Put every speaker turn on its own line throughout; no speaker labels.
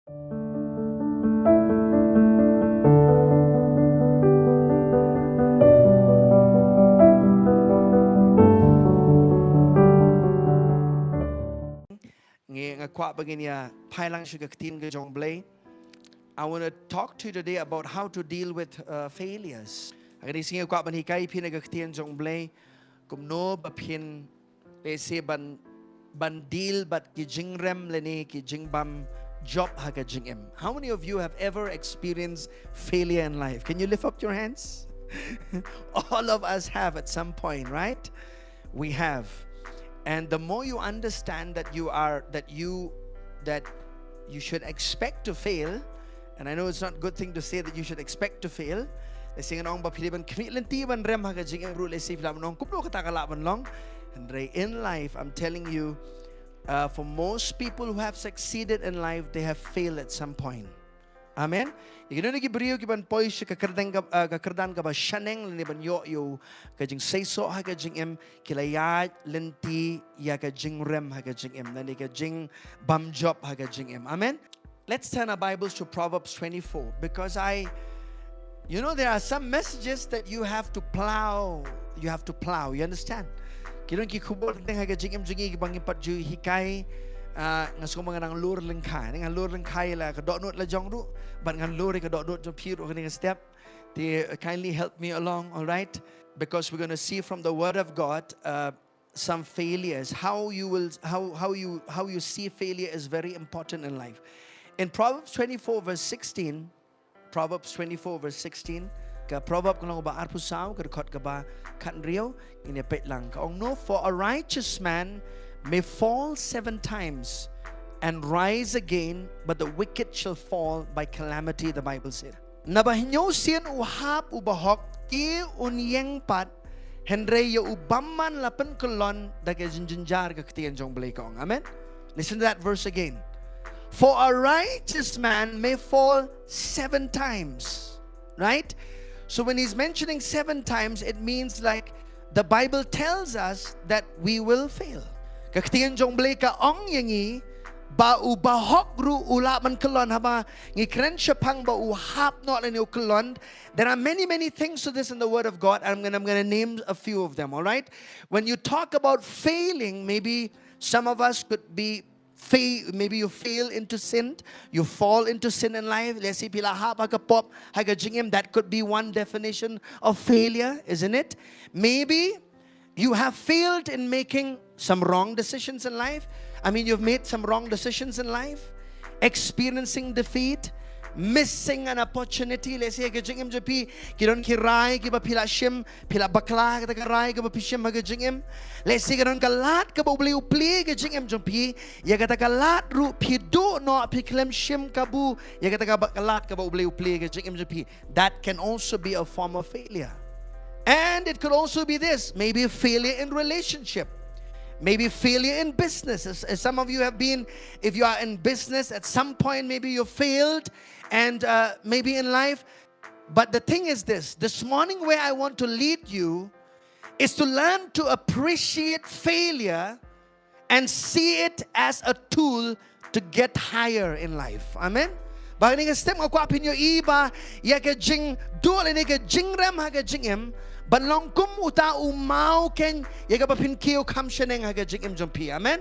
Kwa baganya pailang sugar tin ke jong blay. I want to talk to you today about how to deal with failures. Agad ising kwa ban hikay pinagaktian jong blay kum no bapin they say ban deal but ki jingrem leni ki jingbam job haga jingem. How many of you have ever experienced failure in life? Can you lift up your hands? All of us have at some point, right? We have. And the more you understand that you should expect to fail, and I know it's not a good thing to say that you should expect to fail. And in life, I'm telling you, for most people who have succeeded in life, they have failed at some point. Amen. Igino Gabriel kiban poy siya kakardan ka ba shaneng lani ban yo kajing seiso ha kajing em kilaya lenti ya kajing rem ha kajing em lani kajing bam job ha kajing em. Amen. Let's turn our Bibles to Proverbs 24 because there are some messages that you have to plow. You have to plow. You understand? Kilon ki kubol teng ha kajing em jingi bang ipat ju hikai. Ngas mga nang lur lengkai, nang lur lengkai la kadok not la jong ru, but ngan lur kadok not jong piru kani step. They kindly help me along, all right? Because we're going to see from the Word of God some failures. How you see failure is very important in life. In Proverbs 24 verse 16, ka proverb ko lang ba arpusaw ka rekod ka ba kan rio ini pet lang ka ong no for a righteous man may fall 7 times and rise again, but the wicked shall fall by calamity, the Bible said. Nabahinyo siyan uhap ubahok ki unyeng pat henre ya ubamman lapan kulon daga jinjar kaktiyan jong belekong. Amen. Listen to that verse again. For a righteous man may fall 7 times. Right? So when he's mentioning 7 times, it means like the Bible tells us that we will fail. Kaktiyan jong blay ka ong yangi ba ubahok ru ula man kelon haba ngi krensha pang ba uhap not in kelon. There are many things to this in the Word of God. I'm gonna name a few of them. All right. When you talk about failing, maybe some of us could be maybe you fail into sin, you fall into sin in life. Let's say pila hap haga pop haga jingem. That could be one definition of failure, isn't it? Maybe you have failed in making some wrong decisions in life. I mean, you've made some wrong decisions in life. Experiencing defeat. Missing an opportunity. Let's say kajingim japi kiron kirai kiba pila shim pila bakla kata karai kiba pishim kajingim. Let's say kiron kalat kiba upli kajingim japi ya kata kalat ru pidu no piklem shim kabu ya kata kalat kiba upli kajingim japi. That can also be a form of failure. And it could also be this, maybe failure in relationship, maybe failure in business. As some of you have been, if you are in business, at some point maybe you failed, and maybe in life. But the thing is this morning where I want to lead you is to learn to appreciate failure and see it as a tool to get higher in life. Amen? Bakit nga step nga kwa pinyo iba ya ka jing dole ni ka jingrem ha ka jingem banlong kum uta umau ken ya ka papin kiyo kam sheneng ha ka jingem jumpi. Amen.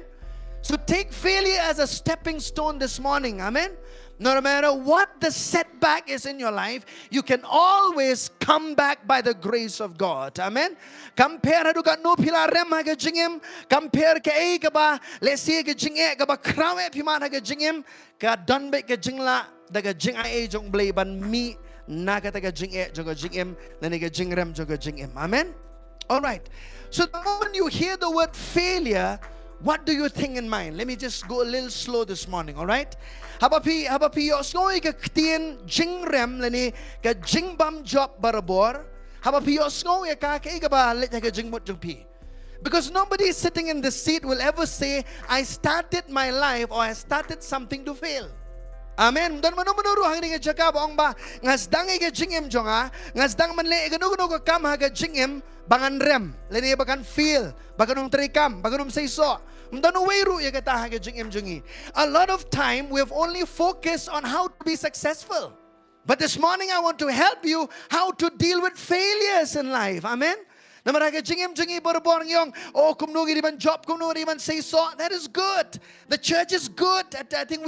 So take failure as a stepping stone this morning. Amen. No matter what the setback is in your life, you can always come back by the grace of God. Amen. Compare hadu ka no pila rem ha ka jingem, compare ka e ka ba lesi ka jinge ka ba krawe piman ha ka jingem ka donbe ka jingla daga jing ai jong blay ban mi naga daga jing e jong jing em naniga jing rem jong jing em. Amen. All right. So the moment you hear the word failure, what do you think in mind? Let me just go a little slow this morning, all right? Habapi yo snoi ka ktien jing rem lani ka jing bam job barabor. Habapi yo snoi ka ka ba let ka jing mot jong pi. Because nobody sitting in the seat will ever say, I started my life or I started something to fail. Amen. Dan manuru hang ni jaga bong ba ngasdang ga jingem jonga ngasdang man le ganu ka kam ha ga jingem bangan rem leni bakan feel bakanong trikam bakanong seiso A lot of time we've only focused on how to be successful. But this morning I want to help you how to deal with failures in life. Amen. Oh, job, say so. That is good. The church is good. I think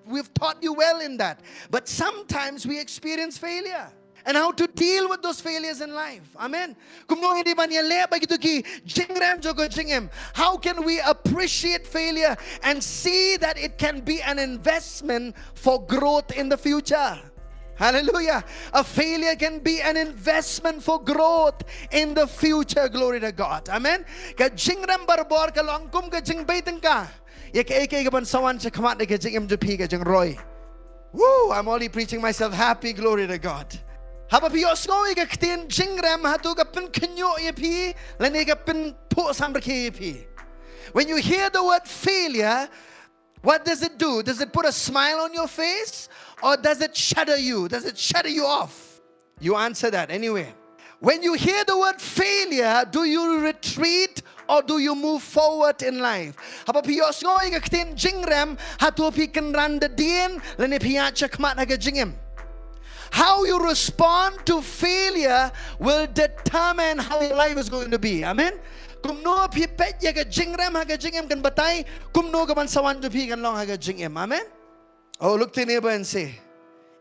we've taught you well in that. But sometimes we experience failure. And how to deal with those failures in life. Amen. How can we appreciate failure and see that it can be an investment for growth in the future? Hallelujah. A failure can be an investment for growth in the future. Glory to God. Amen. Woo, I'm only preaching myself happy. Glory to God. When you hear the word failure, what does it do? Does it put a smile on your face? Or does it shudder you? Does it shudder you off? You answer that anyway. When you hear the word failure, do you retreat or do you move forward in life? How you respond to failure will determine how your life is going to be. Amen. Amen. Oh, look to your neighbor and say,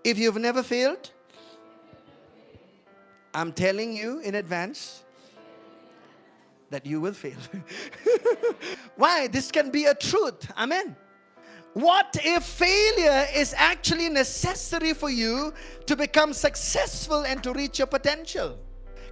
if you've never failed, I'm telling you in advance that you will fail. Why? This can be a truth. Amen. What if failure is actually necessary for you to become successful and to reach your potential?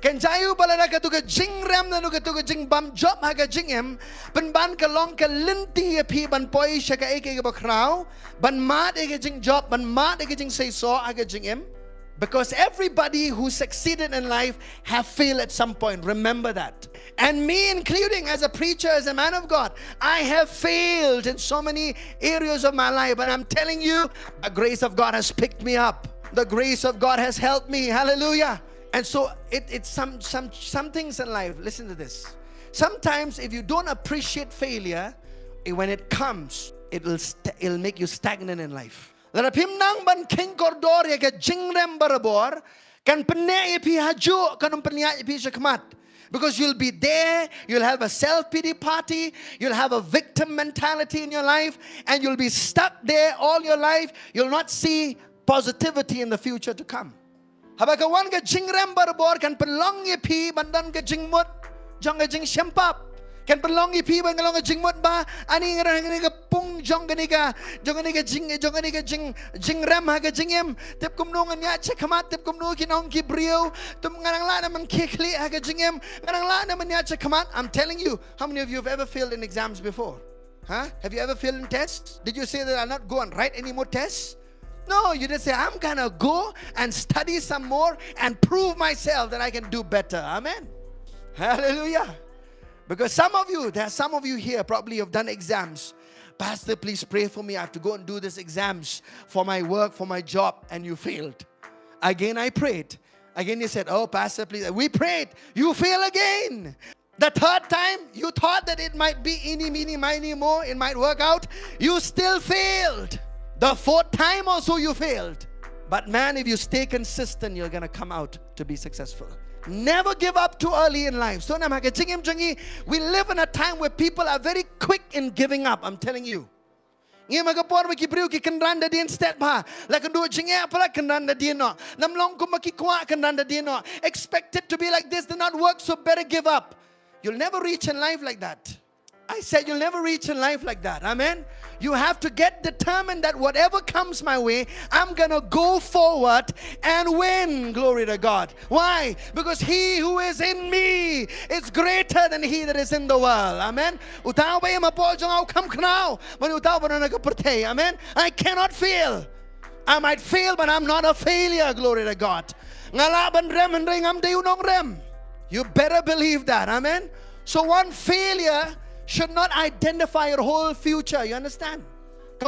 Kan jayu balada katuga jingram na nuga tuga jing bam job haga jingem ban ban ka long ka linti pi ban poi shaka eke ba krau ban mat eke jing job ban mat eke jing say so haga jingem. Because everybody who succeeded in life have failed at some point. Remember that. And me including, as a preacher, as a man of God, I have failed in so many areas of my life. But I'm telling you, the grace of God has picked me up. The grace of God has helped me. Hallelujah. And so it's some things in life. Listen to this. Sometimes if you don't appreciate failure, when it comes, it'll make you stagnant in life. Lala pimnang ban king kordor ya ke jingrem barabor kan penne pi haju kan penya pi shakmat. Because you'll be there, you'll have a self-pity party, you'll have a victim mentality in your life, and you'll be stuck there all your life. You'll not see positivity in the future to come. Habakawan ka jingrem barabor kan penlong ye pi bandan ka jingmut jong ka jing shempap. Kan penlong ye pi ban kalong ka jingmut ba ani ngara ka pung jong ka jing jingrem ha ka jingem tip kumnong nya chekamat tip kumno kinong Gabriel tum ngarang la naman kikli ha ka jingem ngarang la naman nya chekamat. I'm telling you, how many of you have ever failed in exams before? Huh? Have you ever failed in tests? Did you say that I'll not go and write any more tests? No, you just say, I'm gonna go and study some more and prove myself that I can do better. Amen. Hallelujah. Because there are some of you here probably have done exams. Pastor, please pray for me. I have to go and do these exams for my work, for my job, and you failed. Again, I prayed. Again, you said, oh, Pastor, please. We prayed. You fail again. The third time, you thought that it might be eeny, meeny, miny, mo. It might work out. You still failed. The fourth time also you failed. But man, if you stay consistent, you're going to come out to be successful. Never give up too early in life. So we live in a time where people are very quick in giving up. I'm telling you. Expected to be like this, did not work, so better give up. You'll never reach in life like that. I said you'll never reach in life like that. Amen. You have to get determined that whatever comes my way, I'm going to go forward and win. Glory to God. Why? Because he who is in me is greater than he that is in the world. Amen. Amen. I cannot fail. I might fail, but I'm not a failure. Glory to God. You better believe that. Amen. So one failure should not identify your whole future. You understand? It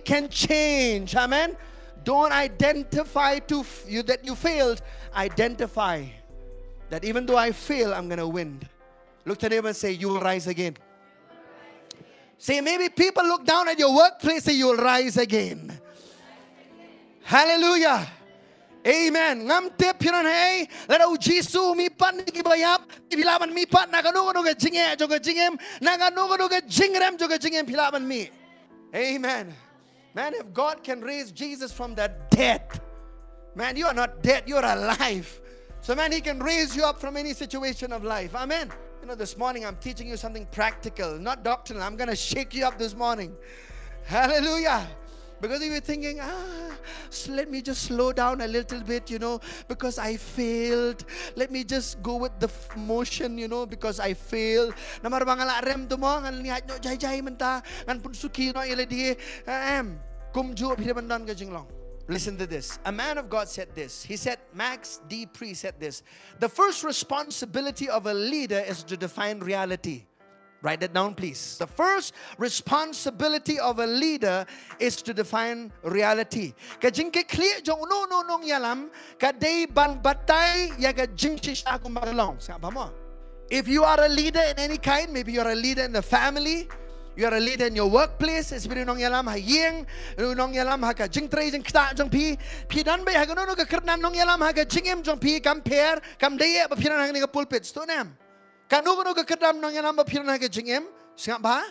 can change. Amen. Don't identify that you failed. Identify that even though I fail, I'm going to win. Look to them and say, you will rise again. Say, maybe people look down at your workplace, say, you will rise again. Hallelujah. Amen. Ngam tip piran hey, lara ujisu mi pan ni kibayap, pilaban mi pan naganugo ga jinge joga jingem, naganugo ga jingrem joga jingem pilaban mi. Amen. Man, if God can raise Jesus from the dead, man, you are not dead, you are alive. So man, He can raise you up from any situation of life. Amen. You know, this morning I'm teaching you something practical, not doctrinal. I'm going to shake you up this morning. Hallelujah. Because if you're thinking, so let me just slow down a little bit, you know, because I failed. Let me just go with the motion, you know, because I failed. Namar bangala rem tumo ngan lihat no jai jai menta ngan pun suki no iladi kumju phirebandan ka jinglong. Listen to this. A man of God said this. He said, Max D. Pre said this. The first responsibility of a leader is to define reality. Write that down, please. The first responsibility of a leader is to define reality. Kajing ke clear jong no nong yalam kadai ban batay ya kajing shisha kumagalong. Sabi mo. If you are a leader in any kind, maybe you are a leader in the family, you are a leader in your workplace. Espiritu nong yalam ha yeng, nong yalam ha ka jing tray jing kta jong pi dan bay ha ka no ka kernan nong yalam ha ka jingem jong pi kam per kam daye ba piran ha ni ka pulpit sto nam. Kanugo ka kedam nong yalam ba piran ha ka jingem singap ba?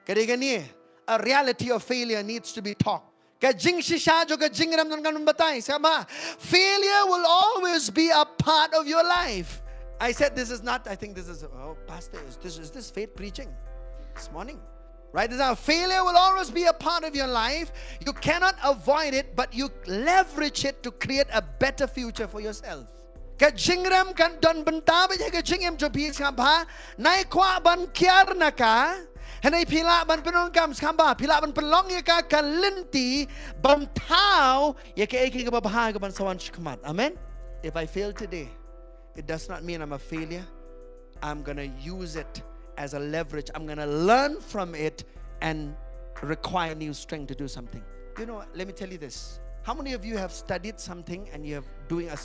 Kadegani a reality of failure needs to be taught. Ka jing shisha jo ka jingram nong kanun batay singap ba? Failure will always be a part of your life. I said this is not. I think this is. Oh, pastor, is this faith preaching? This morning, right? Now, failure will always be a part of your life. You cannot avoid it, but you leverage it to create a better future for yourself. Ka jingram kan don bentabe ka jingem jo pi skamba nai kwa ban kiar naka hanai pila ban penon kam skamba pila ban pelong ya ka kalinti ban tau ya ka eki ka babaha ka ban sawan shikmat. Amen. If I fail today, it does not mean I'm a failure. I'm going to use it as a leverage. I'm going to learn from it and require new strength to do something. You know, let me tell you this. How many of you have studied something and you have doing a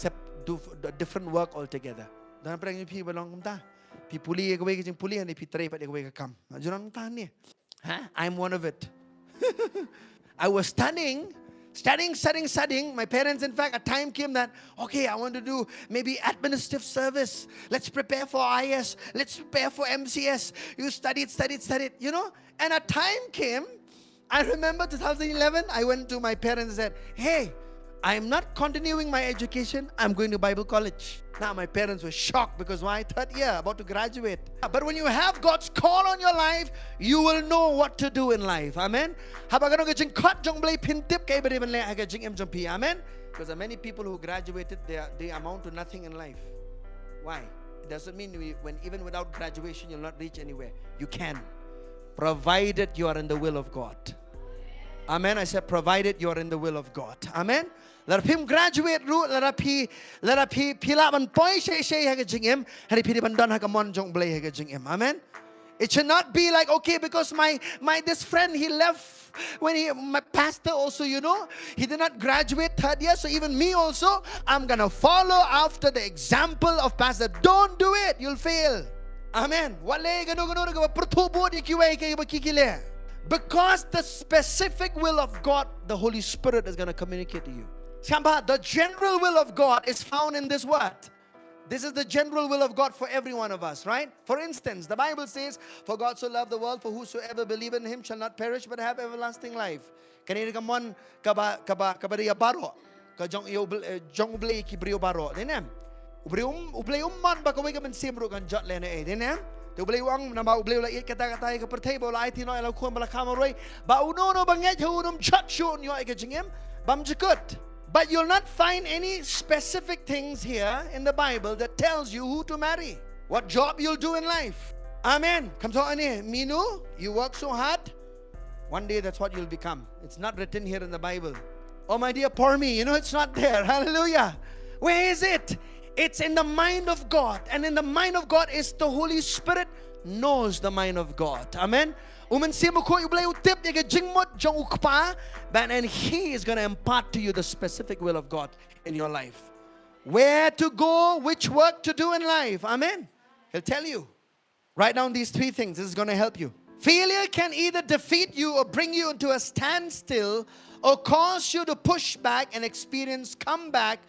different work altogether? I'm one of it. I was studying. My parents, in fact, a time came that, okay, I want to do maybe administrative service. Let's prepare for IS. Let's prepare for MCS. You studied, you know. And a time came, I remember 2011, I went to my parents and said, hey, I'm not continuing my education. I'm going to Bible college. Now, my parents were shocked because why? Third year, about to graduate. But when you have God's call on your life, you will know what to do in life. Amen. Amen. Because there are many people who graduated, they amount to nothing in life. Why? It doesn't mean even without graduation, you'll not reach anywhere. You can, provided you are in the will of God. Amen. I said, provided you are in the will of God. Amen. Let him graduate root. Let him pila ban poi she ha jingem. Hari pili ban don ha mon jong blay ha jingem. Amen. It should not be like, okay, because my this friend, he left when my pastor also, you know, he did not graduate third year, so even me also, I'm gonna follow after the example of pastor. Don't do it, you'll fail. Amen. Because the specific will of God, the Holy Spirit is going to communicate to you. The general will of God is found in this word. This is the general will of God for every one of us, right? For instance, the Bible says, for God so loved the world, for whosoever believe in Him shall not perish but have everlasting life. Kanina kamon kabariya baro, ka jong ublay ki brio baro, dinem. Ublay man ba kaway ka man simro kan jot lena dinem. Te ublay wang na ba ublay la it kata ka pertay ba la iti no ela kuan bala kamaroy ba uno no banget hunum chat shun yo ka jingem bam jikut. But you'll not find any specific things here in the Bible that tells you who to marry, what job you'll do in life. Amen. Come on here. Minu, you work so hard, one day that's what you'll become. It's not written here in the Bible. Oh my dear, poor me. You know, it's not there. Hallelujah. Where is it? It's in the mind of God. And in the mind of God is the Holy Spirit knows the mind of God. Amen. And He is going to impart to you the specific will of God in your life. Where to go, which work to do in life. Amen. He'll tell you. Write down these 3 things. This is going to help you. Failure can either defeat you or bring you into a standstill or cause you to push back and experience comeback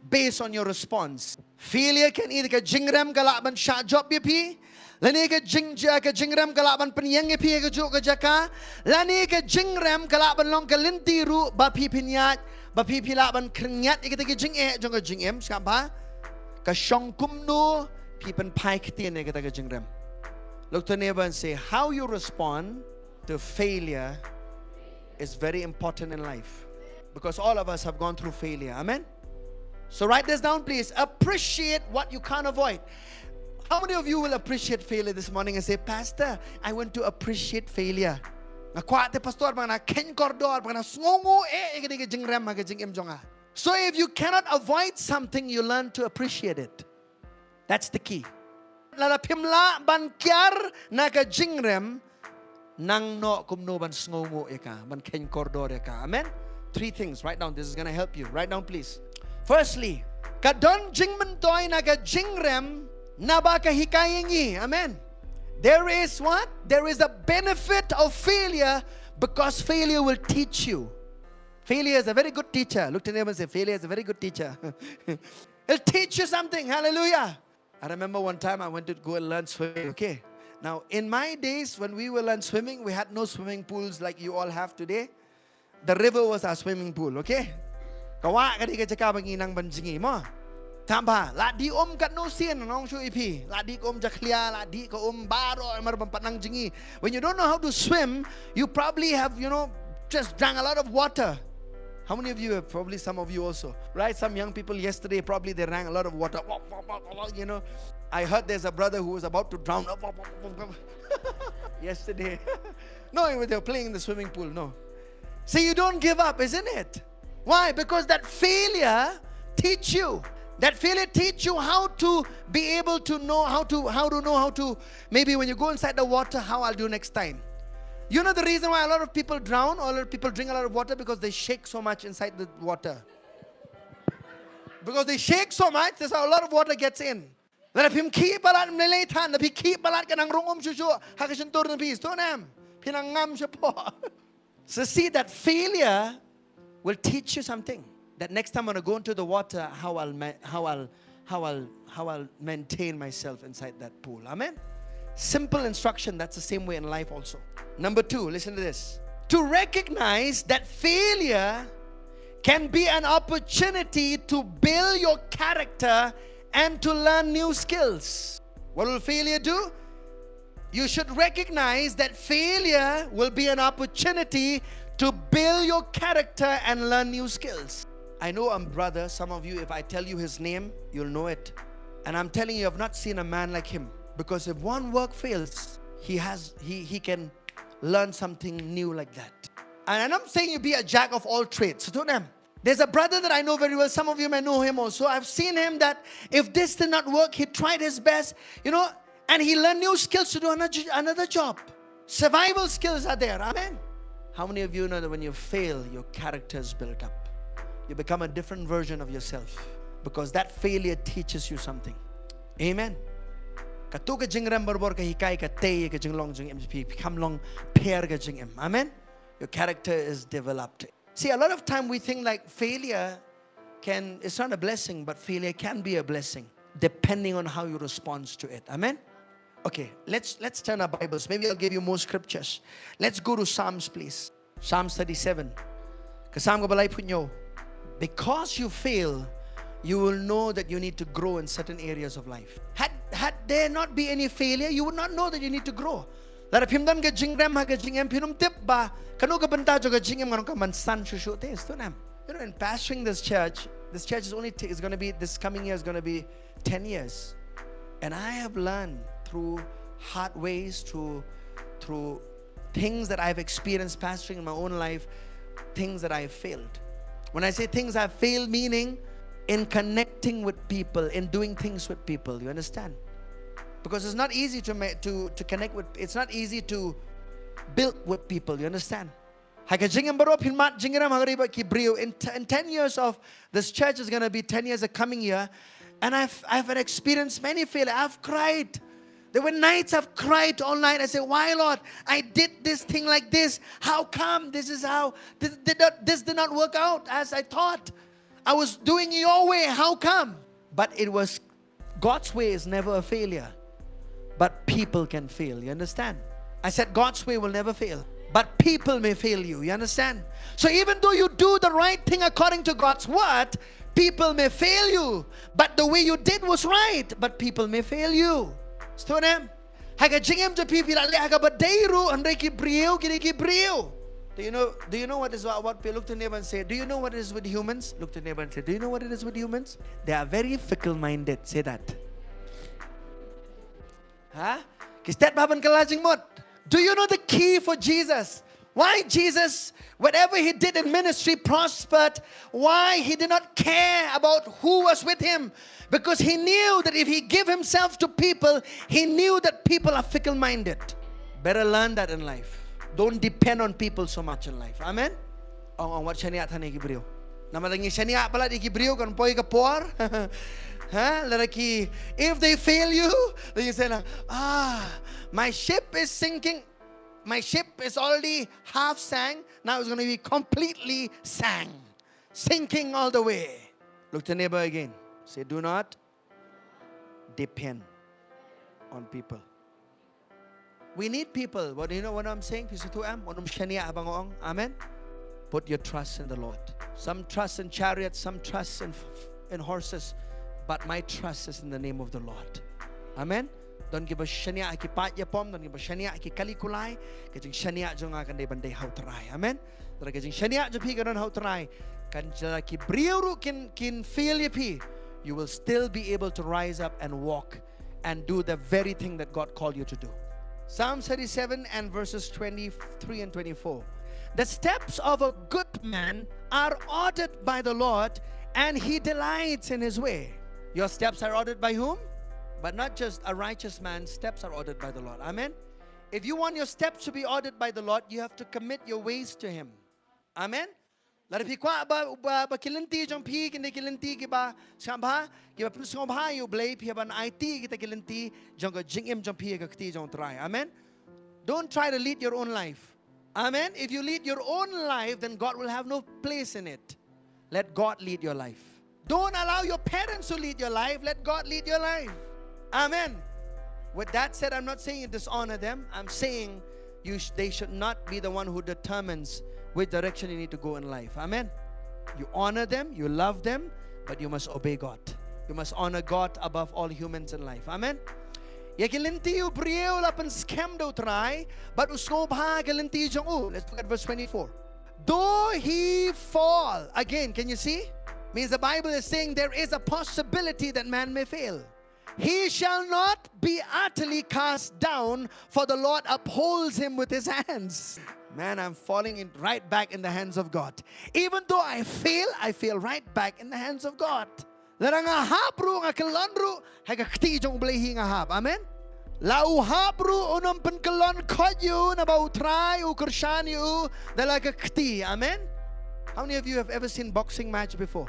based on your response. Failure can either ka jingram kalaban sha job pi, lani ka jingram kalaban penyang pi ka jo ka jaka, lani ka jingram kalaban long ka lintiru ba pi pinyat, ba pi pilaban krenyat ikita ka jing jong ka jingem skapa, ka shong kumnu pi pen pai ktin ikita ka jingram. Look to the neighbor and say, how you respond to failure is very important in life. Because all of us have gone through failure. Amen? So write this down, please. Appreciate what you can't avoid. How many of you will appreciate failure this morning and say, Pastor, I want to appreciate failure. So if you cannot avoid something, you learn to appreciate it. That's the key. Lala pimla ban kyar naga jingrem nang no kumno ban sngongo eka ban ken corridor eka. Amen. 3 things. Write down. This is going to help you. Write down, please. Firstly, kadon jingman toy naga jingrem nabaka hikayengi. Amen. There is what? There is a benefit of failure because failure will teach you. Failure is a very good teacher. Look to them and say, failure is a very good teacher. It'll teach you something. Hallelujah. I remember one time I went to go and learn swimming, okay? Now, in my days, when we were learning swimming, we had no swimming pools like you all have today. The river was our swimming pool, okay? Kawa ka di ka jaka banginang banjingi mo. Tamba, la di kat no sien nong shu ipi. La di ko jaklia, la di ko baro mar patnang jingi. When you don't know how to swim, you probably have, just drank a lot of water. How many of you have? Probably some of you also, right? Some young people yesterday, probably they drank a lot of water. I heard there's a brother who was about to drown yesterday. No, they were playing in the swimming pool. No. See, you don't give up, isn't it? Why? Because that failure teach you. That failure teach you how to be able to know how to maybe when you go inside the water, how I'll do next time. You know the reason why a lot of people drown, or a lot of people drink a lot of water? Because they shake so much inside the water. Because they shake so much, that's how a lot of water gets in. Then if him keep balat mlelay tan, if he keep balat kanang rongom shushu, hakashin tur na pis, tonam, pinangam siya. So see, that failure will teach you something. That next time I'm gonna go into the water, how I'll maintain myself inside that pool. Amen. Simple instruction. That's the same way in life also. Number 2, listen to this. To recognize that failure can be an opportunity to build your character and to learn new skills. What will failure do? You should recognize that failure will be an opportunity to build your character and learn new skills. I know a brother, some of you, if I tell you his name, you'll know it. And I'm telling you, I've not seen a man like him. Because if one work fails, he can learn something new like that. And I'm saying you be a jack of all trades. So to them, there's a brother that I know very well. Some of you may know him also. I've seen him that if this did not work, he tried his best, and he learned new skills to do another job. Survival skills are there. Amen. How many of you know that when you fail, your character is built up? You become a different version of yourself because that failure teaches you something. Amen. Katu ka jingram barbor ka hikay ka tay ka jinglong jing become long pair ka jingem. Amen. Your character is developed. See, a lot of time we think like failure it's not a blessing, but failure can be a blessing depending on how you respond to it. Amen. Okay, let's turn our Bibles. Maybe I'll give you more scriptures. Let's go to Psalms, please. Psalms 37. Kasam ko balay punyo. Because you fail, you will know that you need to grow in certain areas of life. Had there not be any failure, you would not know that you need to grow. Lara pimdan ka jingram ha ka jingem pinum tip ba kanu ka banta jo ka jingem ngarong ka mansan shushu te stunam. In pastoring this church is going to be, this coming year is going to be 10 years. And I have learned through hard ways, through things that I've experienced pastoring in my own life, things that I've failed. When I say things I've failed, meaning in connecting with people, in doing things with people. You understand? Because it's not easy to connect with, it's not easy to build with people. You understand? In 10 years of this church is going to be 10 years the coming year, and I've experienced many failures. I've cried. There were nights I've cried all night. I said, why, Lord? I did this thing like this. How come? This did not work out as I thought. I was doing your way. How come? But it was, God's way is never a failure. But people can fail. You understand? I said God's way will never fail. But people may fail you. You understand? So even though you do the right thing according to God's word, people may fail you. But the way you did was right. But people may fail you. Sto nem? Haga jingem to people like haga badeiru and reki brio ki brio. Do you know what is what we look to neighbor and say, do you know what it is with humans? Look to neighbor and say, do you know what it is with humans? They are very fickle-minded. Say that. Huh? Kistet baban kalajing mot. Do you know the key for Jesus? Why Jesus, whatever he did in ministry, prospered? Why he did not care about who was with him? Because he knew that if he gave himself to people, he knew that people are fickle-minded. Better learn that in life. Don't depend on people so much in life. Amen? Ang what shaniat han Gabriel. Namalangi shaniat pala di Gabriel kan poi ka por. Huh? Lalaki, if they fail you, then you say, my ship is sinking. My ship is already half sank. Now it's going to be completely sank. Sinking all the way. Look to neighbor again. Say, do not depend on people. We need people. What do you know what I'm saying? Amen? Put your trust in the Lord. Some trust in chariots, some trust in horses. But my trust is in the name of the Lord. Amen? Don't give a shania aki patya pom, don't give a shania aki kalikulai, kajing shania jong akan de bandai how try. Amen? Dara kajing shania jo pi karon how try. Kan jara ki briuru kin feel ye pi. You will still be able to rise up and walk and do the very thing that God called you to do. Psalm 37 and verses 23 and 24. The steps of a good man are ordered by the Lord, and he delights in his way. Your steps are ordered by whom? But not just a righteous man's steps are ordered by the Lord. Amen? If you want your steps to be ordered by the Lord, you have to commit your ways to Him. Amen? Larapi kwa ba kilinti jong pi kinde kilinti kiba shamba kiba pnusong ba you blay pi ban IT kita kilinti jong ka jingim jong pi ka kti jong try. Amen? Don't try to lead your own life. Amen? If you lead your own life, then God will have no place in it. Let God lead your life. Don't allow your parents to lead your life. Let God lead your life. Amen. With that said, I'm not saying you dishonor them. I'm saying they should not be the one who determines which direction you need to go in life. Amen. You honor them, you love them, but you must obey God. You must honor God above all humans in life. Amen. Yakilinti u brieu lapan scam do try, but usngobha galinti jong u. Let's look at verse 24. Though he fall, again, can you see? Means the Bible is saying there is a possibility that man may fail. He shall not be utterly cast down, for the Lord upholds him with his hands. Man, I'm falling right back in the hands of God. Even though I fail right back in the hands of God. Amen? Lau habru unam penkelon koyu nabau try ukursan you dalaga kti. Amen? How many of you have ever seen boxing match before?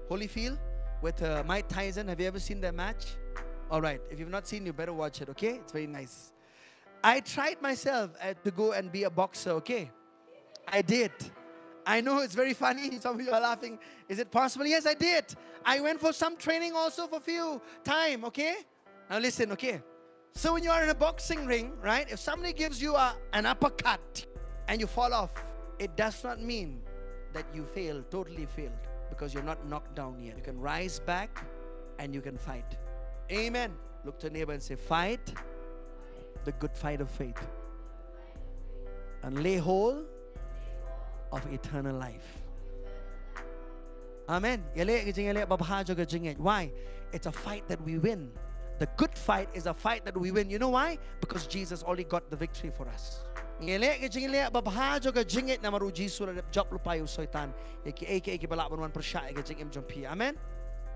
Holyfield with Mike Tyson. Have you ever seen that match? All right. If you've not seen, you better watch it, okay? It's very nice. I tried myself to go and be a boxer, okay? I did. I know it's very funny. Some of you are laughing. Is it possible? Yes, I did. I went for some training also for a few time, okay? Now listen, okay? So when you are in a boxing ring, right? If somebody gives you an uppercut and you fall off, it does not mean that you failed, totally failed, because you're not knocked down yet. You can rise back and you can fight. Amen. Look to neighbor and say, fight the good fight of faith and lay hold of eternal life. Amen. Why? It's a fight that we win. The good fight is a fight that we win. You know why? Because Jesus already got the victory for us. Amen.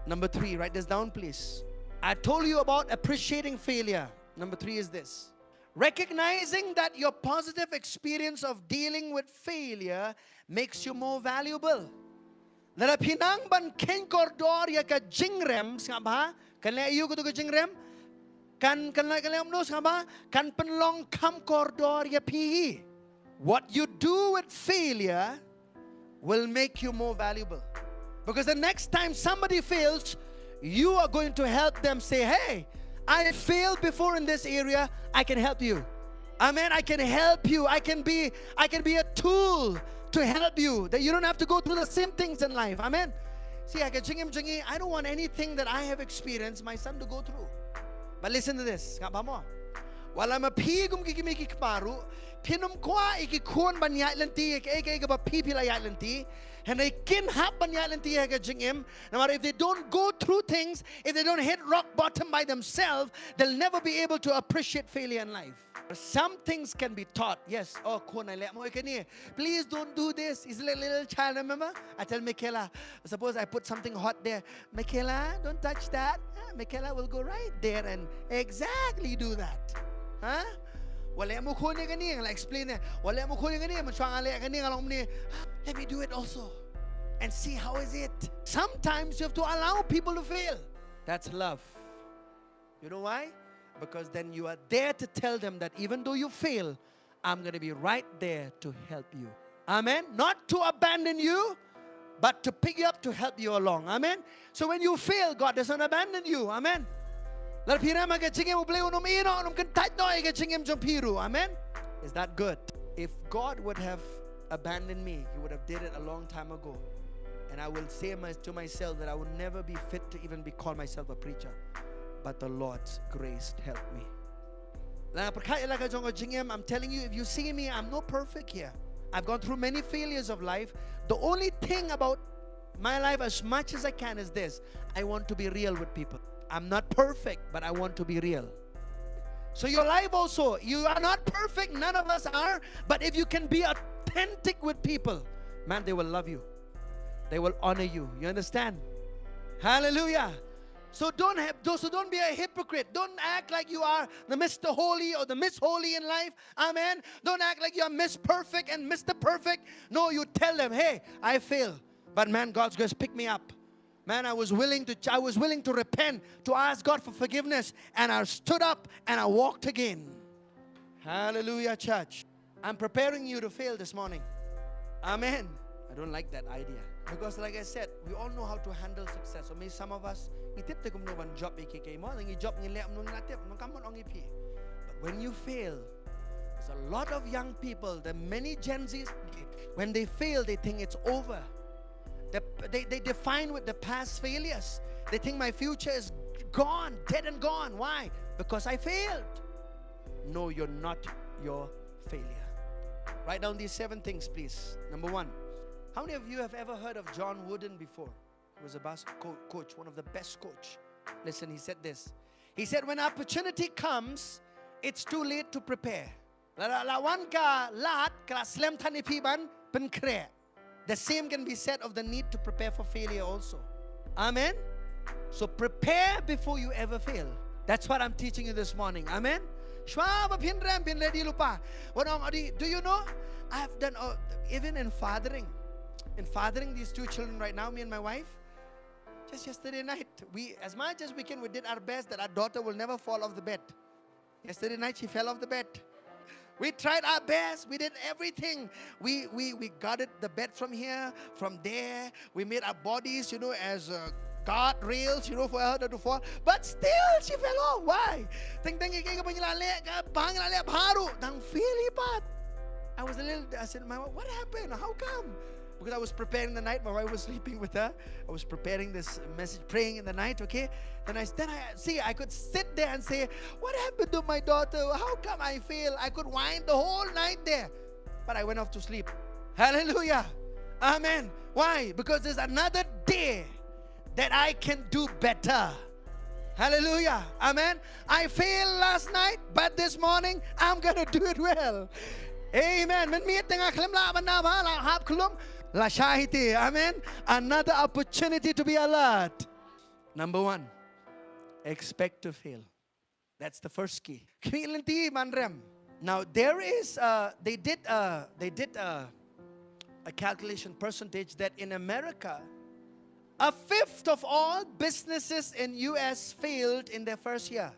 Number 3, write this down, please. I told you about appreciating failure. Number 3 is this. Recognizing that your positive experience of dealing with failure makes you more valuable. Nara pinang ban ken kordor ya ka jingrem sangba kanle ayu ko to ka jingrem kan lem nos kaba kan penlong kam kordor ya pi. What you do with failure will make you more valuable. Because the next time somebody fails, you are going to help them say, hey, I failed before in this area, I can help you. Amen. I can help you. I can be a tool to help you. That you don't have to go through the same things in life. Amen. See, I don't want anything that I have experienced my son to go through. But listen to this. While I'm a pigum gigimiki kmaru, pinum kwa ikikun banyat lanti, eka pipilayat lanti, and they can have banyat lanti him. No matter if they don't go through things, if they don't hit rock bottom by themselves, they'll never be able to appreciate failure in life. Some things can be taught. Yes. Oh, please don't do this. He's a little child, remember? I tell Michaela, suppose I put something hot there. Michaela, don't touch that. Michaela will go right there and exactly do that. Huh? Let me do it also and see how is it. Sometimes you have to allow people to fail. That's love. You know why? Because then you are there to tell them that even though you fail, I'm going to be right there to help you. Amen. Not to abandon you, but to pick you up to help you along. Amen. So when you fail, God doesn't abandon you. Amen. Amen. Is that good? If God would have abandoned me, He would have did it a long time ago. And I will say to myself that I will never be fit to even be called myself a preacher. But the Lord's grace helped me. I'm telling you, if you see me, I'm not perfect here. I've gone through many failures of life. The only thing about my life, as much as I can, is this: I want to be real with people. I'm not perfect, but I want to be real. So your life also, you are not perfect, none of us are, but if you can be authentic with people, man, they will love you. They will honor you. You understand? Hallelujah. So don't be a hypocrite. Don't act like you are the Mr. Holy or the Miss Holy in life. Amen. Don't act like you are Miss Perfect and Mr. Perfect. No, you tell them, hey, I failed, but man, God's going to pick me up. Man, I was willing to repent, to ask God for forgiveness, and I stood up and I walked again. Hallelujah, church. I'm preparing you to fail this morning. Amen. I don't like that idea. Because like I said, we all know how to handle success. Or maybe some of us, but when you fail, there's a lot of young people, the many Gen Zs, when they fail, they think it's over. They define with the past failures. They think my future is gone, dead and gone. Why? Because I failed. No, you're not your failure. Write down these 7 things, please. Number 1. How many of you have ever heard of John Wooden before? He was a basketball coach, one of the best coach. Listen, he said this. He said, when opportunity comes, it's too late to prepare. The same can be said of the need to prepare for failure also. Amen? So prepare before you ever fail. That's what I'm teaching you this morning. Amen? Do you know? I have done, even in fathering these 2 children right now, me and my wife, just yesterday night, as much as we can, we did our best that our daughter will never fall off the bed. Yesterday night, she fell off the bed. We tried our best. We did everything. We guarded the bed from here, from there. We made our bodies, as guard rails, for her to fall. But still, she fell off. Why? I said, my wife, what happened? How come? Because I was preparing the night. My wife was sleeping with her. I was preparing this message, praying in the night, okay? Then I could sit there and say, what happened to my daughter? How come I fail? I could whine the whole night there. But I went off to sleep. Hallelujah. Amen. Why? Because there's another day that I can do better. Hallelujah. Amen. I failed last night, but this morning, I'm going to do it well. Amen. Amen. Another opportunity to be alert. Number 1, expect to fail. That's the first key. Now there is they did a calculation percentage that in America, 1/5 of all businesses in US failed in their first year.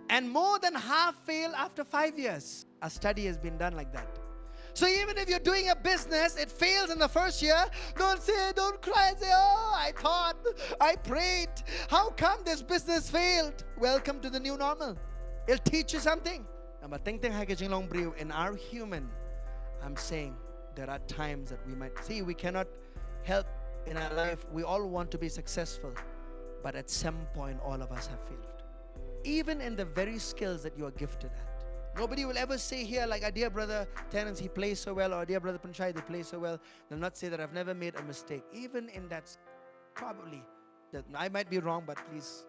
And more than half fail after 5 years. A study has been done like that. So even if you're doing a business, it fails in the first year, don't cry, say, oh, I thought, I prayed. How come this business failed? Welcome to the new normal. It'll teach you something. In our human, I'm saying there are times that we might see we cannot help in our life. We all want to be successful, but at some point all of us have failed. Even in the very skills that you are gifted at. Nobody will ever say here like, our dear brother Terence, he plays so well, or dear brother Panchai, they play so well. They'll not say that I've never made a mistake. Even in that, probably, that I might be wrong, but please.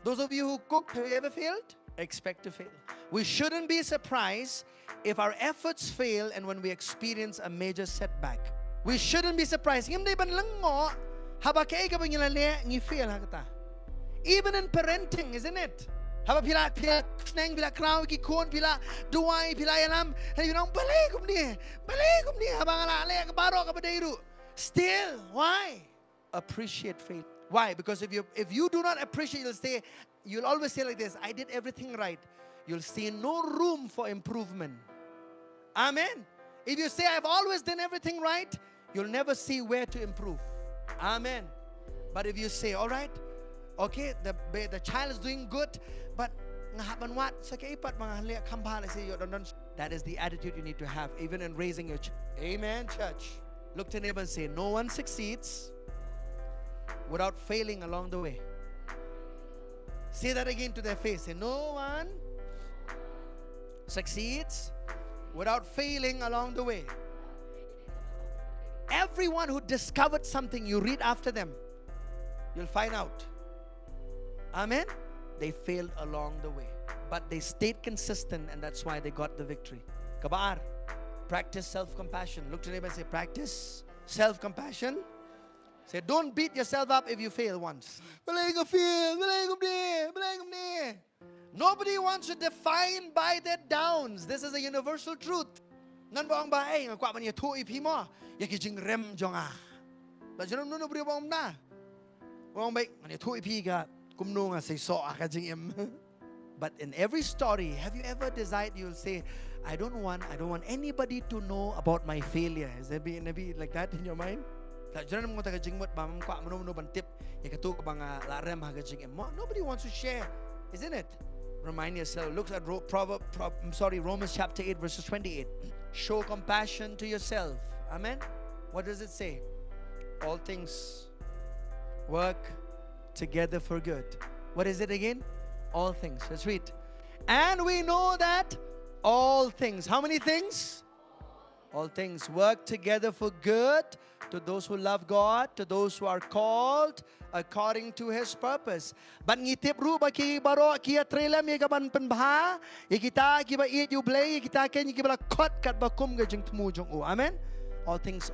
Those of you who cook, have you ever failed? Expect to fail. We shouldn't be surprised if our efforts fail and when we experience a major setback. We shouldn't be surprised. Even in parenting, isn't it? Haba pila sneng pila kraw ki kon pila duai pila yalam and you know balik kumni haba ngala ka baro ka badairu. Still, why? Appreciate faith. Why? Because if you do not appreciate, you'll always say like this, I did everything right. You'll see no room for improvement. Amen. If you say I've always done everything right, you'll never see where to improve. Amen. But if you say, all right, okay, the child is doing good, but that is the attitude you need to have, even in raising your child. Amen, church. Look to neighbor and say, no one succeeds without failing along the way. Say that again to their face. Say, no one succeeds without failing along the way. Everyone who discovered something, you read after them, you'll find out. Amen? They failed along the way. But they stayed consistent, and that's why they got the victory. Kabar. Practice self-compassion. Look to your neighbor and say, practice self-compassion. Say, don't beat yourself up if you fail once. Nobody wants to define by their downs. This is a universal truth. Nan ba ang ba ay ngakwa man yato ipi mo yakijing rem jonga. La jonam no bri bom na. Wong bay man yato ipi ka kumno nga say so ka jing em. But in every story, have you ever desired, you'll say, I don't want anybody to know about my failure. Has there been like that in your mind? Nobody wants to share, isn't it? Remind yourself. Look at Romans chapter 8, verses 28. Show compassion to yourself. Amen. What does it say? All things work together for good. What is it again? All things. Let's read. And we know that all things. How many things? All things work together for good to those who love God, to those who are called according to His purpose. But ngitip ru ba ki baro ki trailer mi gaban penbha, ikita ki ba eat you play, ikita ken ki ba kot kat ba kum ga jing tmu jong u. Amen. All things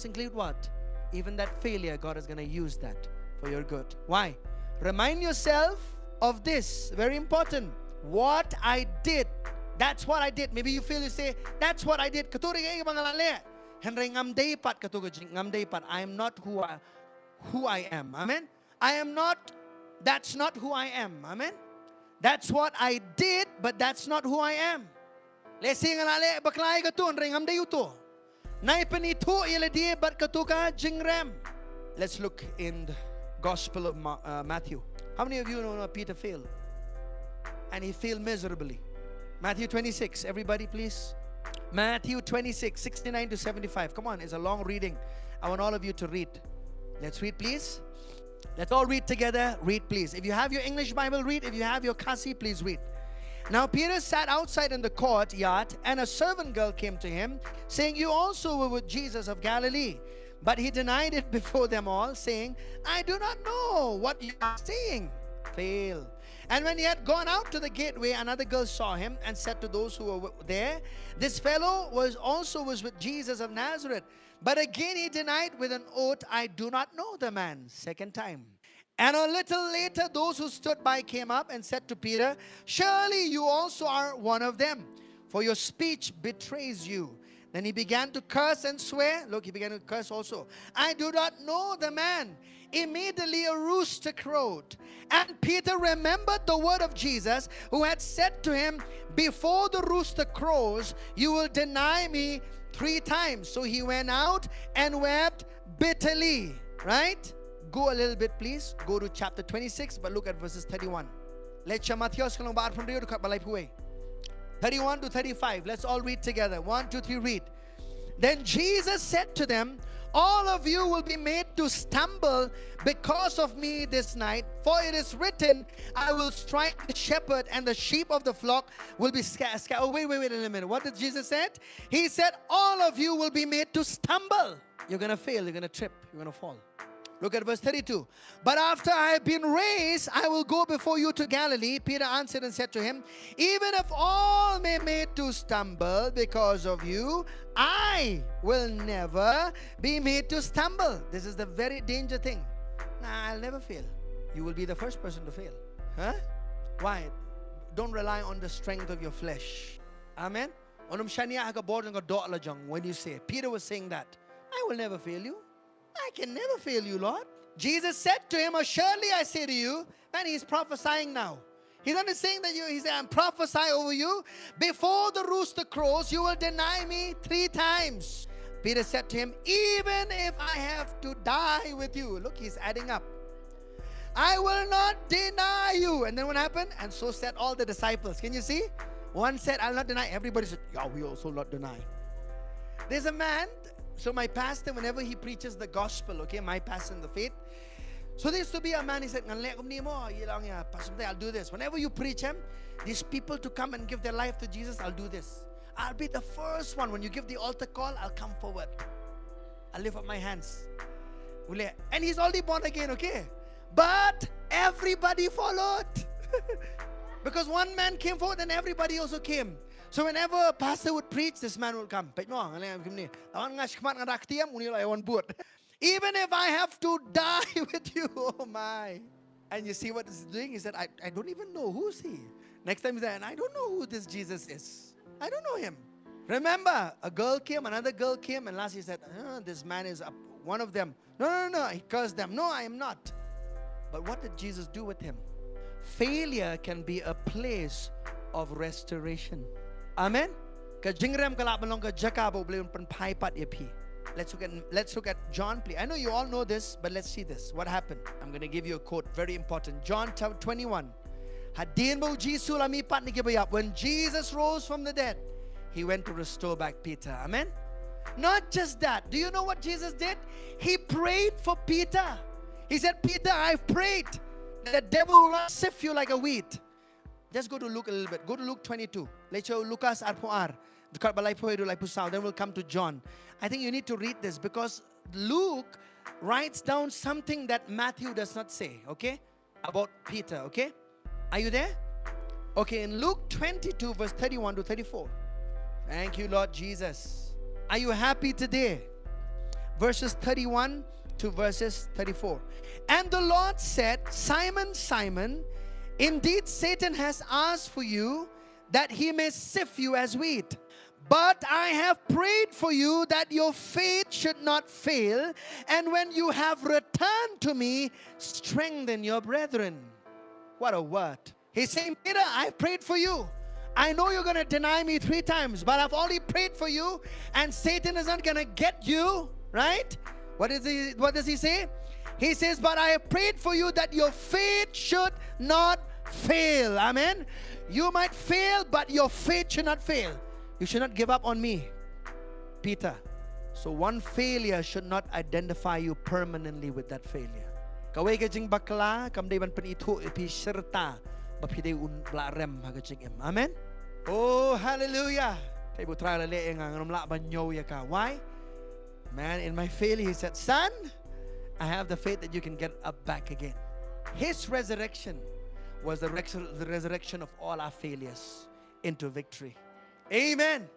include what? Even that failure, God is going to use that for your good. Why? Remind yourself of this. Very important. What I did. That's what I did. Maybe you feel, you say, that's what I did. I am not who I am. Amen. That's not who I am. Amen. That's what I did, but that's not who I am. Let's sing baklay katun ringam day uto. Naipanito iladi but katuka jingrem. Let's look in the Gospel of Matthew. How many of you know Peter failed? And he failed miserably. Matthew 26, everybody please. Matthew 26, 69 to 75. Come on, it's a long reading. I want all of you to read. Let's read, please. Let's all read together. Read, please. If you have your English Bible, read. If you have your Kasi, please read. Now Peter sat outside in the courtyard, and a servant girl came to him, saying, you also were with Jesus of Galilee. But he denied it before them all, saying, I do not know what you are saying. Fail. And when he had gone out to the gateway, another girl saw him and said to those who were there, this fellow was with Jesus of Nazareth. But again he denied with an oath, I do not know the man. Second time. And a little later, those who stood by came up and said to Peter, surely you also are one of them, for your speech betrays you. Then he began to curse and swear. Look, he began to curse also. I do not know the man. Immediately a rooster crowed. And Peter remembered the word of Jesus, who had said to him, before the rooster crows, you will deny me 3 times. So he went out and wept bitterly. Right? Go a little bit, please. Go to chapter 26, but look at verses 31. Let's 31 to 35. Let's all read together. 1, 2, 3, read. Then Jesus said to them, all of you will be made to stumble because of me this night. For it is written, I will strike the shepherd and the sheep of the flock will be scattered. Oh, wait a minute. What did Jesus say? He said, all of you will be made to stumble. You're going to fail. You're going to trip. You're going to fall. Look at verse 32. But after I have been raised, I will go before you to Galilee. Peter answered and said to him, even if all may be made to stumble because of you, I will never be made to stumble. This is the very danger thing. Nah, I'll never fail. You will be the first person to fail. Huh? Why? Don't rely on the strength of your flesh. Amen? When you say it. Peter was saying that. I will never fail you. I can never fail you, Lord. Jesus said to him, surely I say to you, and he's prophesying now. He's not saying that he said, I'm prophesying over you. Before the rooster crows, you will deny me 3 times. Peter said to him, even if I have to die with you. Look, he's adding up. I will not deny you. And then what happened? And so said all the disciples. Can you see? One said, I'll not deny. Everybody said, yeah, we also not deny. There's a man. So my pastor, whenever he preaches the gospel, okay, my pastor in the faith. So there used to be a man, he said, I'll do this. Whenever you preach him, these people to come and give their life to Jesus, I'll do this. I'll be the first one. When you give the altar call, I'll come forward. I'll lift up my hands. And he's already born again, okay? But everybody followed. Because one man came forward and everybody also came. So whenever a pastor would preach, this man would come. Even if I have to die with you, oh my. And you see what he's doing? He said, I don't even know. Who's he? Next time he said, I don't know who this Jesus is. I don't know him. Remember, a girl came, another girl came, and last he said, this man is one of them. No. He cursed them. No, I am not. But what did Jesus do with him? Failure can be a place of restoration. Amen. Let's look at John, please. I know you all know this, but let's see this. What happened? I'm going to give you a quote, very important. John 21. When Jesus rose from the dead, he went to restore back Peter. Amen. Not just that. Do you know what Jesus did? He prayed for Peter. He said, Peter, I've prayed that the devil will not sift you like a wheat. Just go to Luke a little bit. Go to Luke 22. Let's show Lucas Arpoar. Then we'll come to John. I think you need to read this because Luke writes down something that Matthew does not say, okay? About Peter, okay? Are you there? Okay, in Luke 22, verse 31 to 34. Thank you, Lord Jesus. Are you happy today? Verses 31 to verses 34. And the Lord said, Simon, Simon, indeed Satan has asked for you that he may sift you as wheat. But I have prayed for you that your faith should not fail. And when you have returned to me, strengthen your brethren. What a word. He's saying, Peter, I've prayed for you. I know you're going to deny me 3 times, but I've already prayed for you. And Satan is not going to get you, right? What does he say? He says, but I have prayed for you that your faith should not fail. Amen. You might fail, but your faith should not fail. You should not give up on me, Peter. So one failure should not identify you permanently with that failure. Kaway ka jing bakla, kamday ban panito ipi serta, bapide un blarem hagajing em. Amen. Oh, hallelujah. Tayo try la leeng ang namla banyo ya ka. Why? Man, in my failure, he said, son, I have the faith that you can get up back again. His resurrection was the resurrection of all our failures into victory. Amen.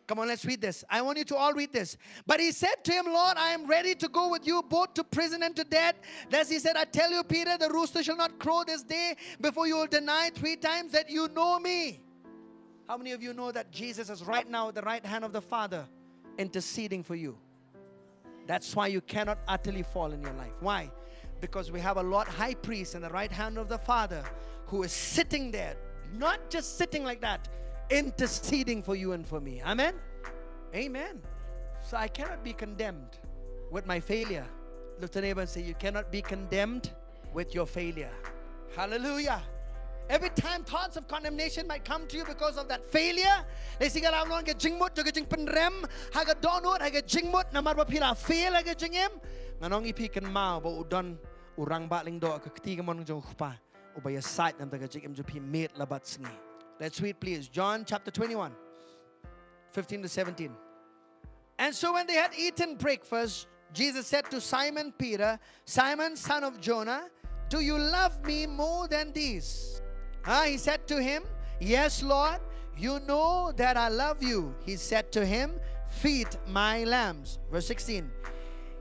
Come on, let's read this. I want you to all read this. But he said to him, Lord, I am ready to go with you both to prison and to death. Thus he said, I tell you, Peter, the rooster shall not crow this day before you will deny 3 times that you know me. How many of you know that Jesus is right now at the right hand of the Father, interceding for you. That's why you cannot utterly fall in your life. Why? Because we have a Lord High Priest in the right hand of the Father who is sitting there, not just sitting like that, interceding for you and for me. Amen? Amen. So I cannot be condemned with my failure. Look to the neighbor and say, you cannot be condemned with your failure. Hallelujah. Every time thoughts of condemnation might come to you because of that failure, they say, "Galam long get jingmut to get jing penrem, haga donut, haga jingmut, namar bapila fail haga jingem." Manong ipi kan mau ba udon urang ba ling do ka ketiga mon jong khpa ubaya site nam taga jingem jupi met labat sngi. Let's read please. John chapter 21, 15 to 17. And so when they had eaten breakfast, Jesus said to Simon Peter, "Simon, son of Jonah, do you love me more than these?" He said to him, "Yes, Lord, you know that I love you." He said to him, "Feed my lambs." Verse 16.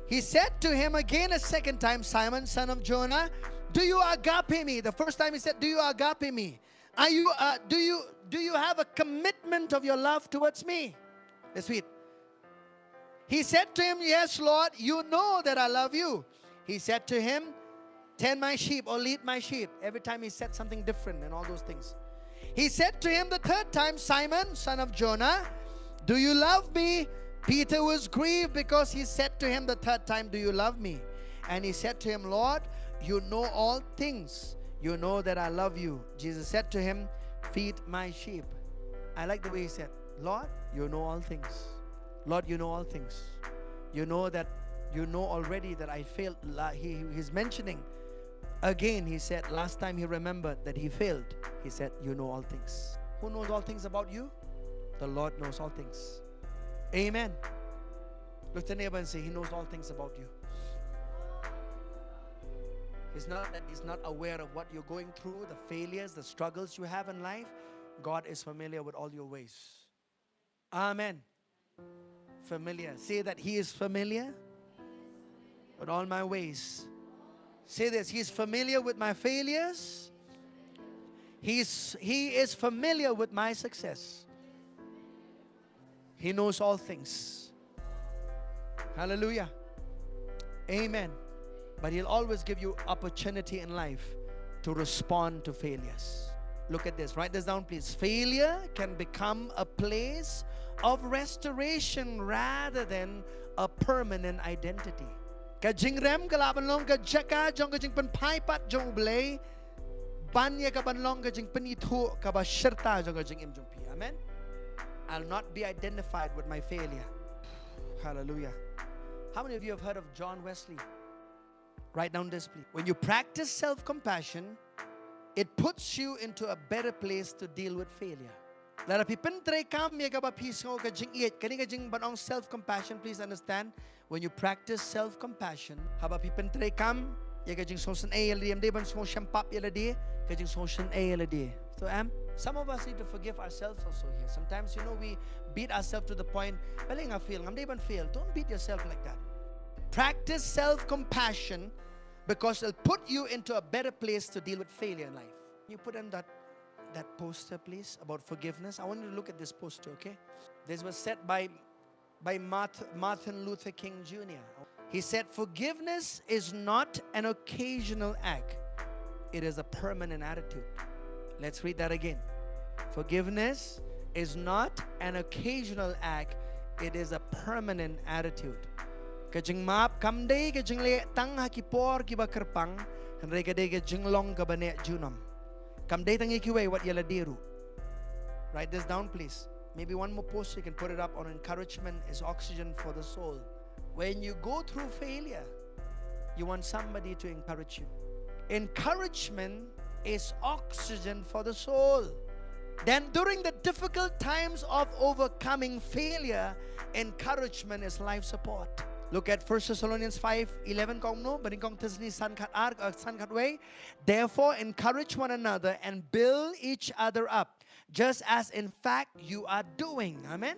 He said to him again a second time, "Simon, son of Jonah, do you agape me?" The first time he said, "Do you agape me?" Are you, do you have a commitment of your love towards me? Let's read. He said to him, "Yes, Lord, you know that I love you." He said to him, "Tend my sheep," or "Lead my sheep." Every time he said something different and all those things. He said to him the third time, "Simon, son of Jonah, do you love me?" Peter was grieved because he said to him the third time, "Do you love me?" And he said to him, "Lord, you know all things. You know that I love you." Jesus said to him, "Feed my sheep." I like the way he said, "Lord, you know all things. Lord, you know all things. You know that, you know already that I failed." He's mentioning again, he said, last time he remembered that he failed, he said, "You know all things." Who knows all things about you? The Lord knows all things. Amen. Look to the neighbor and say, He knows all things about you. It's not that He's not aware of what you're going through, the failures, the struggles you have in life. God is familiar with all your ways. Amen. Familiar. Say that He is familiar with all my ways. Say this, He is familiar with my failures. He is familiar with my success. He knows all things. Hallelujah. Amen. But He'll always give you opportunity in life to respond to failures. Look at this. Write this down, please. Failure can become a place of restoration rather than a permanent identity. Kajing rem kalaban long ka jaka jong kajing pen pai pat jong blay banya ka ban long kajing penithu ka ba shirta jong kajing im jong pi. Amen. I'll not be identified with my failure. Hallelujah. How many of you have heard of John Wesley? Write down this, please. When you practice self-compassion, it puts you into a better place to deal with failure. Lara pipen tray kam ya ka ba piso ka jing iet kani ka jing banong self-compassion. Please understand, when you practice self-compassion, haba pipen tray kam ya ka jing sosan a yala di am de ban so shampap yala di ka jing sosan a yala di. So some of us need to forgive ourselves also here. Sometimes, we beat ourselves to the point, "Baling I feel, I'm even fail." Don't beat yourself like that. Practice self-compassion because it'll put you into a better place to deal with failure in life. You put in that poster, please, about forgiveness. I want you to look at this poster, okay? This was said by Martin Luther King Jr. He said, "Forgiveness is not an occasional act. It is a permanent attitude." Let's read that again. Forgiveness is not an occasional act. It is a permanent attitude. Kajing map kamday kajing le tang hakipor kiba kerpang hanre kade kajing long kabane junam. Kamday tangi kiwe wat yala diru. Write this down, please. Maybe one more post, you can put it up on encouragement is oxygen for the soul. When you go through failure, you want somebody to encourage you. Encouragement is oxygen for the soul. Then during the difficult times of overcoming failure, encouragement is life support. Look at 1 Thessalonians 5:11 kong no, but in kong Tisni san kat way. Therefore encourage one another and build each other up, just as in fact you are doing. Amen.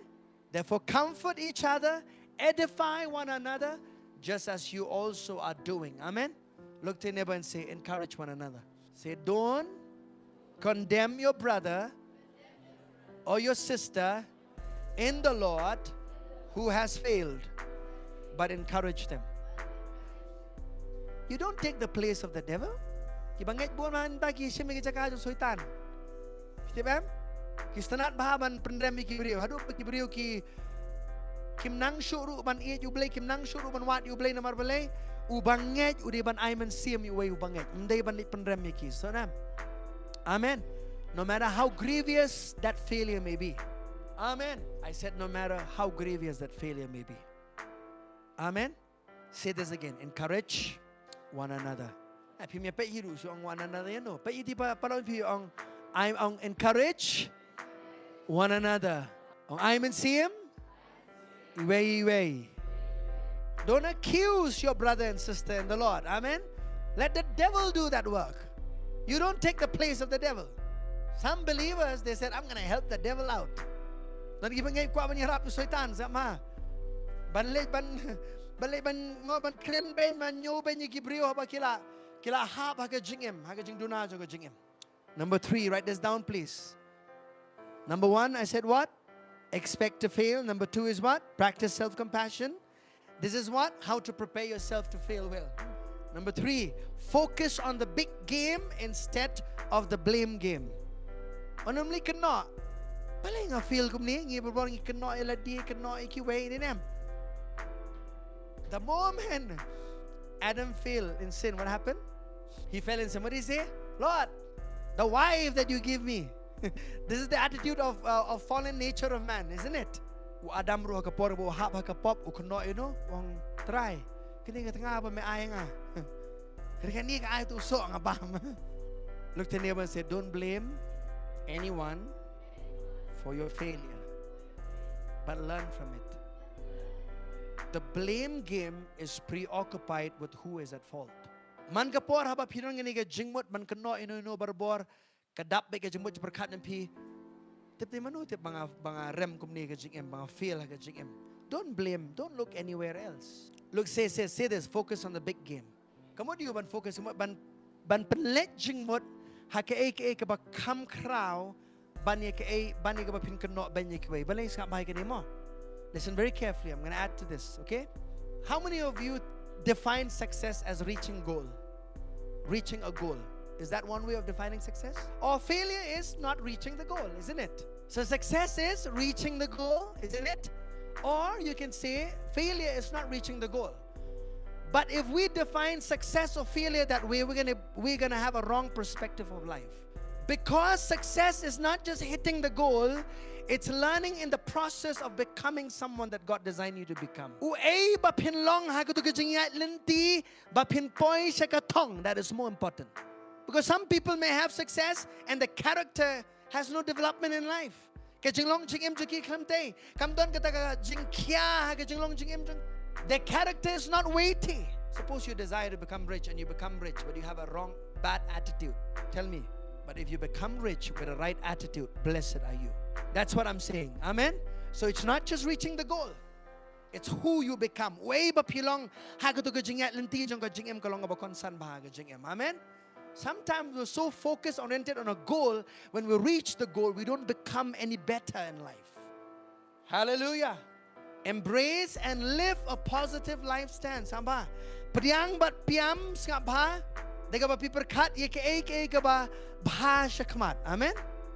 Therefore comfort each other, edify one another, just as you also are doing. Amen. Look to your neighbor and say, encourage one another. Say, don't condemn your brother or your sister in the Lord who has failed, but encourage them. You don't take the place of the devil. Kibangit buwan man bagi siya may kitaka yung sultan. Diba? Kistanat bahaban pendem Gabriel. Hadu Gabriel ki kim nang syuru ban iet you blay kim nang syuru ban wat you blay namar blay ubangit udi ban aiman sim you way ubangit. Mday ban lit pendem ki. So nam. Amen. No matter how grievous that failure may be. Amen. I said no matter how grievous that failure may be. Amen. Say this again. Encourage one another. Pi mi pe hiru so ang one another no. Pe iti pa palon pi ang I'm on encourage one another. I'm in him. Way. Don't accuse your brother and sister in the Lord. Amen. Let the devil do that work. You don't take the place of the devil. Some believers, they said, I'm going to help the devil out. Not even ngay kwa ban hirap yung sultan sama. Banlay ban ngo ban kren ben man nyo ben yung Gabriel ba kila hap haga jingem haga jing dunaj haga jingem. Number 3, write this down please. Number 1, I said what? Expect to fail. Number 2 is what? Practice self-compassion. This is what? How to prepare yourself to fail well. Number 3, focus on the big game instead of the blame game. Only cannot. Balay nga feel kum ni ngi bor ngi cannot eladi cannot ikiway ni nem. The moment Adam fell in sin, what happened? He fell in sin. What did he say? Lord, the wife that you give me. This is the attitude of fallen nature of man, isn't it? Adam ro ka por bo hap ka pop u kno ino wong try. Kini ka nga ba may ay nga. Kani ka ay to so nga ba. Look to neighbor and say, don't blame anyone for your failure, but learn from it. The blame game is preoccupied with who is at fault. Man ka por haba pinong ngani ka jingmot man kno ino barbor kadap be ka jingmot berkat nempi. Tip di manu tip mga rem kumni ka jingem mga fail ka jingem. Don't blame. Don't look anywhere else. Look, say this. Focus on the big game. Kamu di ban focus ban penlet jingmot haka ka ba kam kraw ban ka ba pin kno ban ka way. Balay ska bahay ka mo. Listen very carefully. I'm going to add to this, okay? How many of you define success as reaching goal? Reaching a goal. Is that one way of defining success? Or failure is not reaching the goal, isn't it? So success is reaching the goal, isn't it? Or you can say failure is not reaching the goal. But if we define success or failure that way, we're gonna have a wrong perspective of life. Because success is not just hitting the goal, it's learning in the process of becoming someone that God designed you to become. That is more important. Because some people may have success and the character has no development in life. Their character is not weighty. Suppose you desire to become rich and you become rich, but you have a bad attitude. Tell me. But if you become rich with a right attitude, blessed are you. That's what I'm saying. Amen? So it's not just reaching the goal. It's who you become. Amen? Sometimes we're so focused, oriented on a goal. When we reach the goal, we don't become any better in life. Hallelujah. Embrace and live a positive life stance. Amen?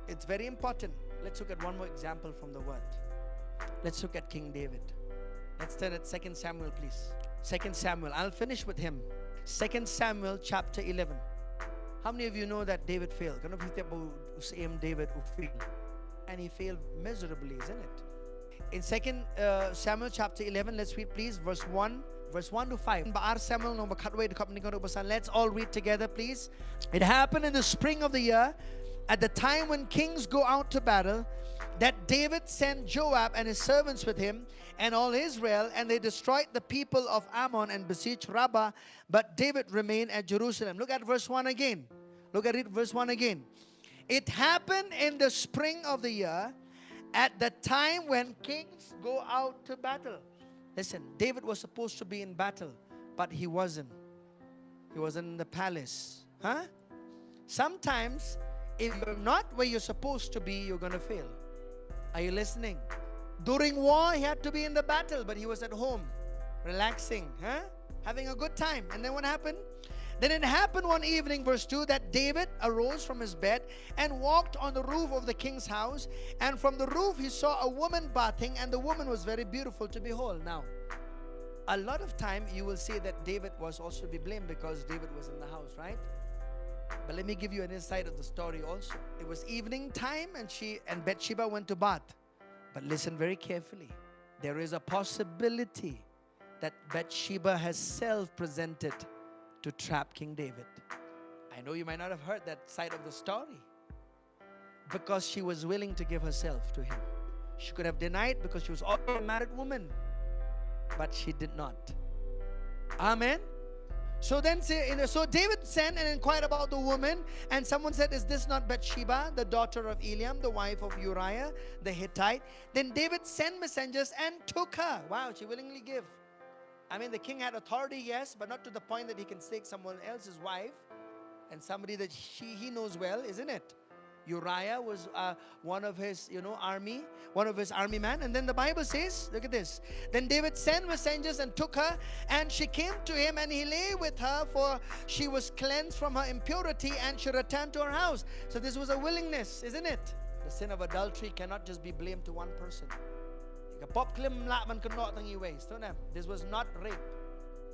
It's very important. Let's look at one more example from the word. Let's look at King David. Let's turn at 2 Samuel, please. 2 Samuel. I'll finish with him. 2 Samuel chapter 11. How many of you know that David failed? David failed. And he failed miserably, isn't it? In 2 Samuel chapter 11, let's read please verse 1 to 5. Let's all read together, please. It happened in the spring of the year, at the time when kings go out to battle, that David sent Joab and his servants with him and all Israel, and they destroyed the people of Ammon and besieged Rabbah, but David remained at Jerusalem. Look at verse 1 again. Look at it, verse 1 again. It happened in the spring of the year, at the time when kings go out to battle. Listen, David was supposed to be in battle, but he wasn't. He was in the palace. Sometimes, if you're not where you're supposed to be, you're going to fail. Are you listening? During war, he had to be in the battle, but he was at home, relaxing, having a good time. And then what happened? Then it happened one evening, verse 2, that David arose from his bed and walked on the roof of the king's house. And from the roof he saw a woman bathing, and the woman was very beautiful to behold. Now, a lot of time you will see that David was also to be blamed because David was in the house, right? But let me give you an insight of the story also. It was evening time, and Bathsheba went to bath. But listen very carefully. There is a possibility that Bathsheba herself presented to trap King David. I know you might not have heard that side of the story, because she was willing to give herself to him. She could have denied because she was already a married woman, but she did not. Amen. So David sent and inquired about the woman, and someone said, "Is this not Bathsheba, the daughter of Eliam, the wife of Uriah the Hittite?" Then David sent messengers and took her. Wow, she willingly gave. I mean, the king had authority, yes, but not to the point that he can take someone else's wife and somebody that he knows well, isn't it? Uriah was one of his army men. And then the Bible says, look at this. Then David sent messengers and took her, and she came to him, and he lay with her, for she was cleansed from her impurity, and she returned to her house. So this was a willingness, isn't it? The sin of adultery cannot just be blamed to one person. This was not rape.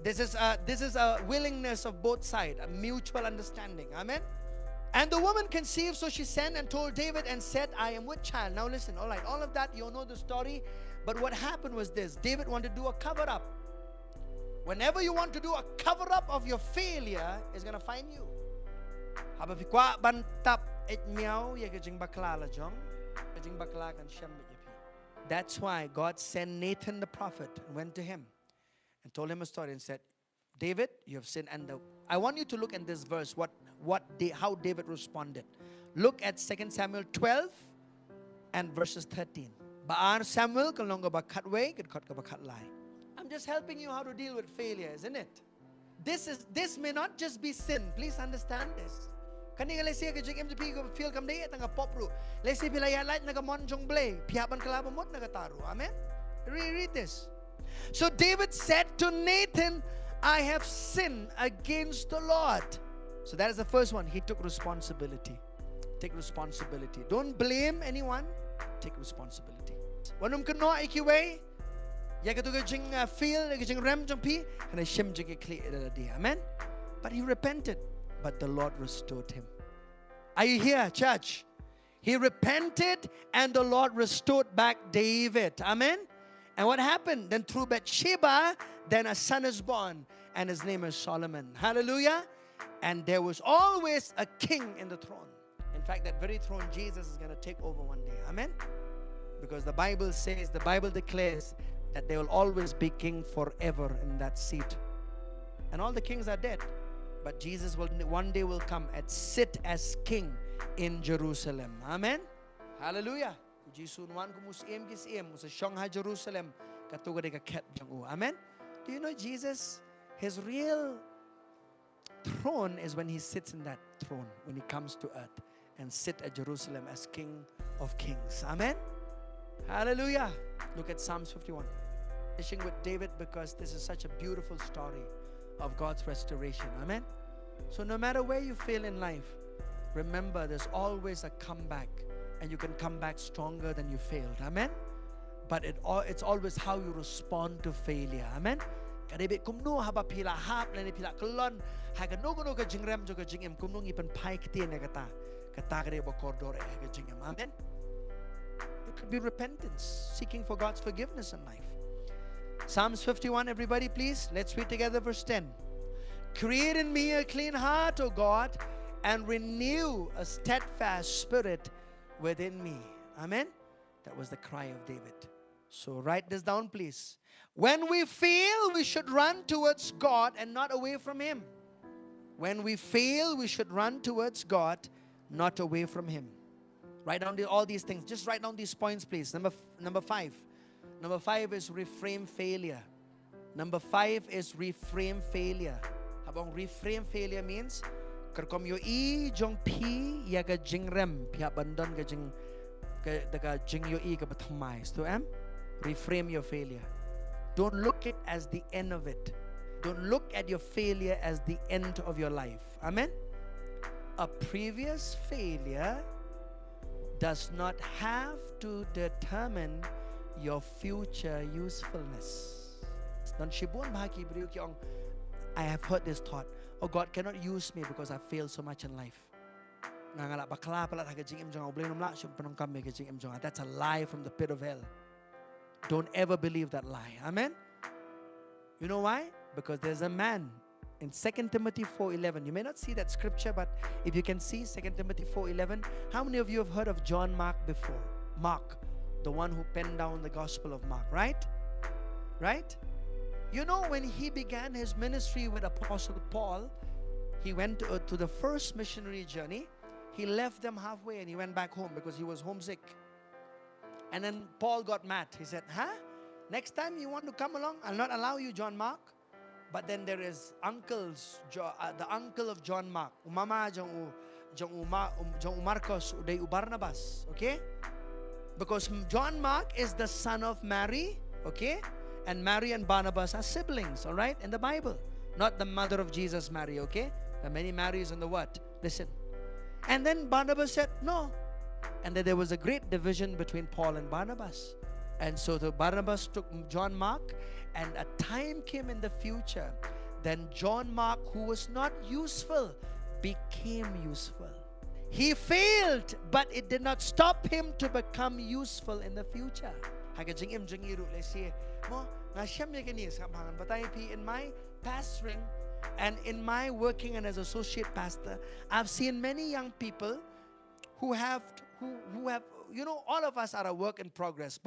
This is a willingness of both sides, a mutual understanding. Amen. And the woman conceived, so she sent and told David and said, "I am with child." Now listen, all right, all of that, you know the story. But what happened was this: David wanted to do a cover-up. Whenever you want to do a cover-up of your failure, it's going to find you. That's why God sent Nathan the prophet and went to him and told him a story and said, "David, you have sinned." And I want you to look at this verse, how David responded. Look at 2 Samuel 12 and verses 13. Baar Samuel kalonga ba katway kat ka ba katlay. I'm just helping you how to deal with failure, isn't it? This may not just be sin. Please understand this. Kanina let's say ka jing MGP ko feel kam day tanga popru. Let's say bilaya light naga monjong blay. Piaban kalaba mot naga taru. Amen. Read this. So David said to Nathan, "I have sinned against the Lord." So that is the first one. He took responsibility. Take responsibility. Don't blame anyone. Take responsibility. Wanum kano ikiway. Yakatuga jing feel jing rem jong pi and I shim jing clear day. Amen. But he repented, but the Lord restored him. Are you here, church? He repented and the Lord restored back David. Amen. And what happened? Then through Bathsheba, then a son is born, and his name is Solomon. Hallelujah. And there was always a king in the throne. In fact, that very throne Jesus is going to take over one day. Amen. Because the Bible says, the Bible declares that there will always be king forever in that seat. And all the kings are dead. But Jesus will one day will come and sit as king in Jerusalem. Amen. Hallelujah. Jerusalem. Amen. Do you know Jesus? His real throne is when he sits in that throne, when he comes to earth and sit at Jerusalem as King of Kings. Amen. Hallelujah. Look at Psalms 51. Finishing with David, because this is such a beautiful story of God's restoration. Amen. So no matter where you fail in life, remember there's always a comeback, and you can come back stronger than you failed. Amen. But it's always how you respond to failure. Amen. Kadibit kumno haba pila hap na ni pila kelon haga no ka jingrem jo ka jingem kumno ngipen pai ktie na kata kade ba kordor ka jingem. Amen. It could be repentance, seeking for God's forgiveness in life. Psalms 51, everybody please. Let's read together verse 10. "Create in me a clean heart, O God, and renew a steadfast spirit within me." Amen. That was the cry of David. So write this down, please. When we fail, we should run towards God and not away from Him. When we fail, we should run towards God, not away from Him. Write down all these things. Just write down these points, please. Number 5. Number 5 is reframe failure. Number 5 is reframe failure. Habang reframe failure means kerkom yo I jong pi ya ga jingrem pi abandon ga jing daga jing yo I ga bathamai. So am Reframe your failure. Don't look at it as the end of it. Don't look at your failure as the end of your life. Amen? A previous failure does not have to determine your future usefulness. I have heard this thought, oh, God cannot use me because I failed so much in life. That's a lie from the pit of hell. Don't ever believe that lie. Amen? You know why? Because there's a man in 2 Timothy 4:11. You may not see that scripture, but if you can see 2 Timothy 4:11, how many of you have heard of John Mark before? Mark, the one who penned down the Gospel of Mark, right? Right? You know, when he began his ministry with Apostle Paul, he went to the first missionary journey. He left them halfway and he went back home because he was homesick. And then Paul got mad. He said, next time you want to come along, I'll not allow you, John Mark. But then there is the uncle of John Mark, Umama Jong Marcos uday Barnabas, okay? Because John Mark is the son of Mary, okay? And Mary and Barnabas are siblings, all right, in the Bible. Not the mother of Jesus, Mary, okay? There are many Marys in the word. Listen. And then Barnabas said, no. And then there was a great division between Paul and Barnabas. And so the Barnabas took John Mark, and a time came in the future, then John Mark, who was not useful, became useful. He failed, but it did not stop him to become useful in the future. In my pastoring and in my working and as associate pastor, I've seen many young people who have, you know, all of us are a work in progress.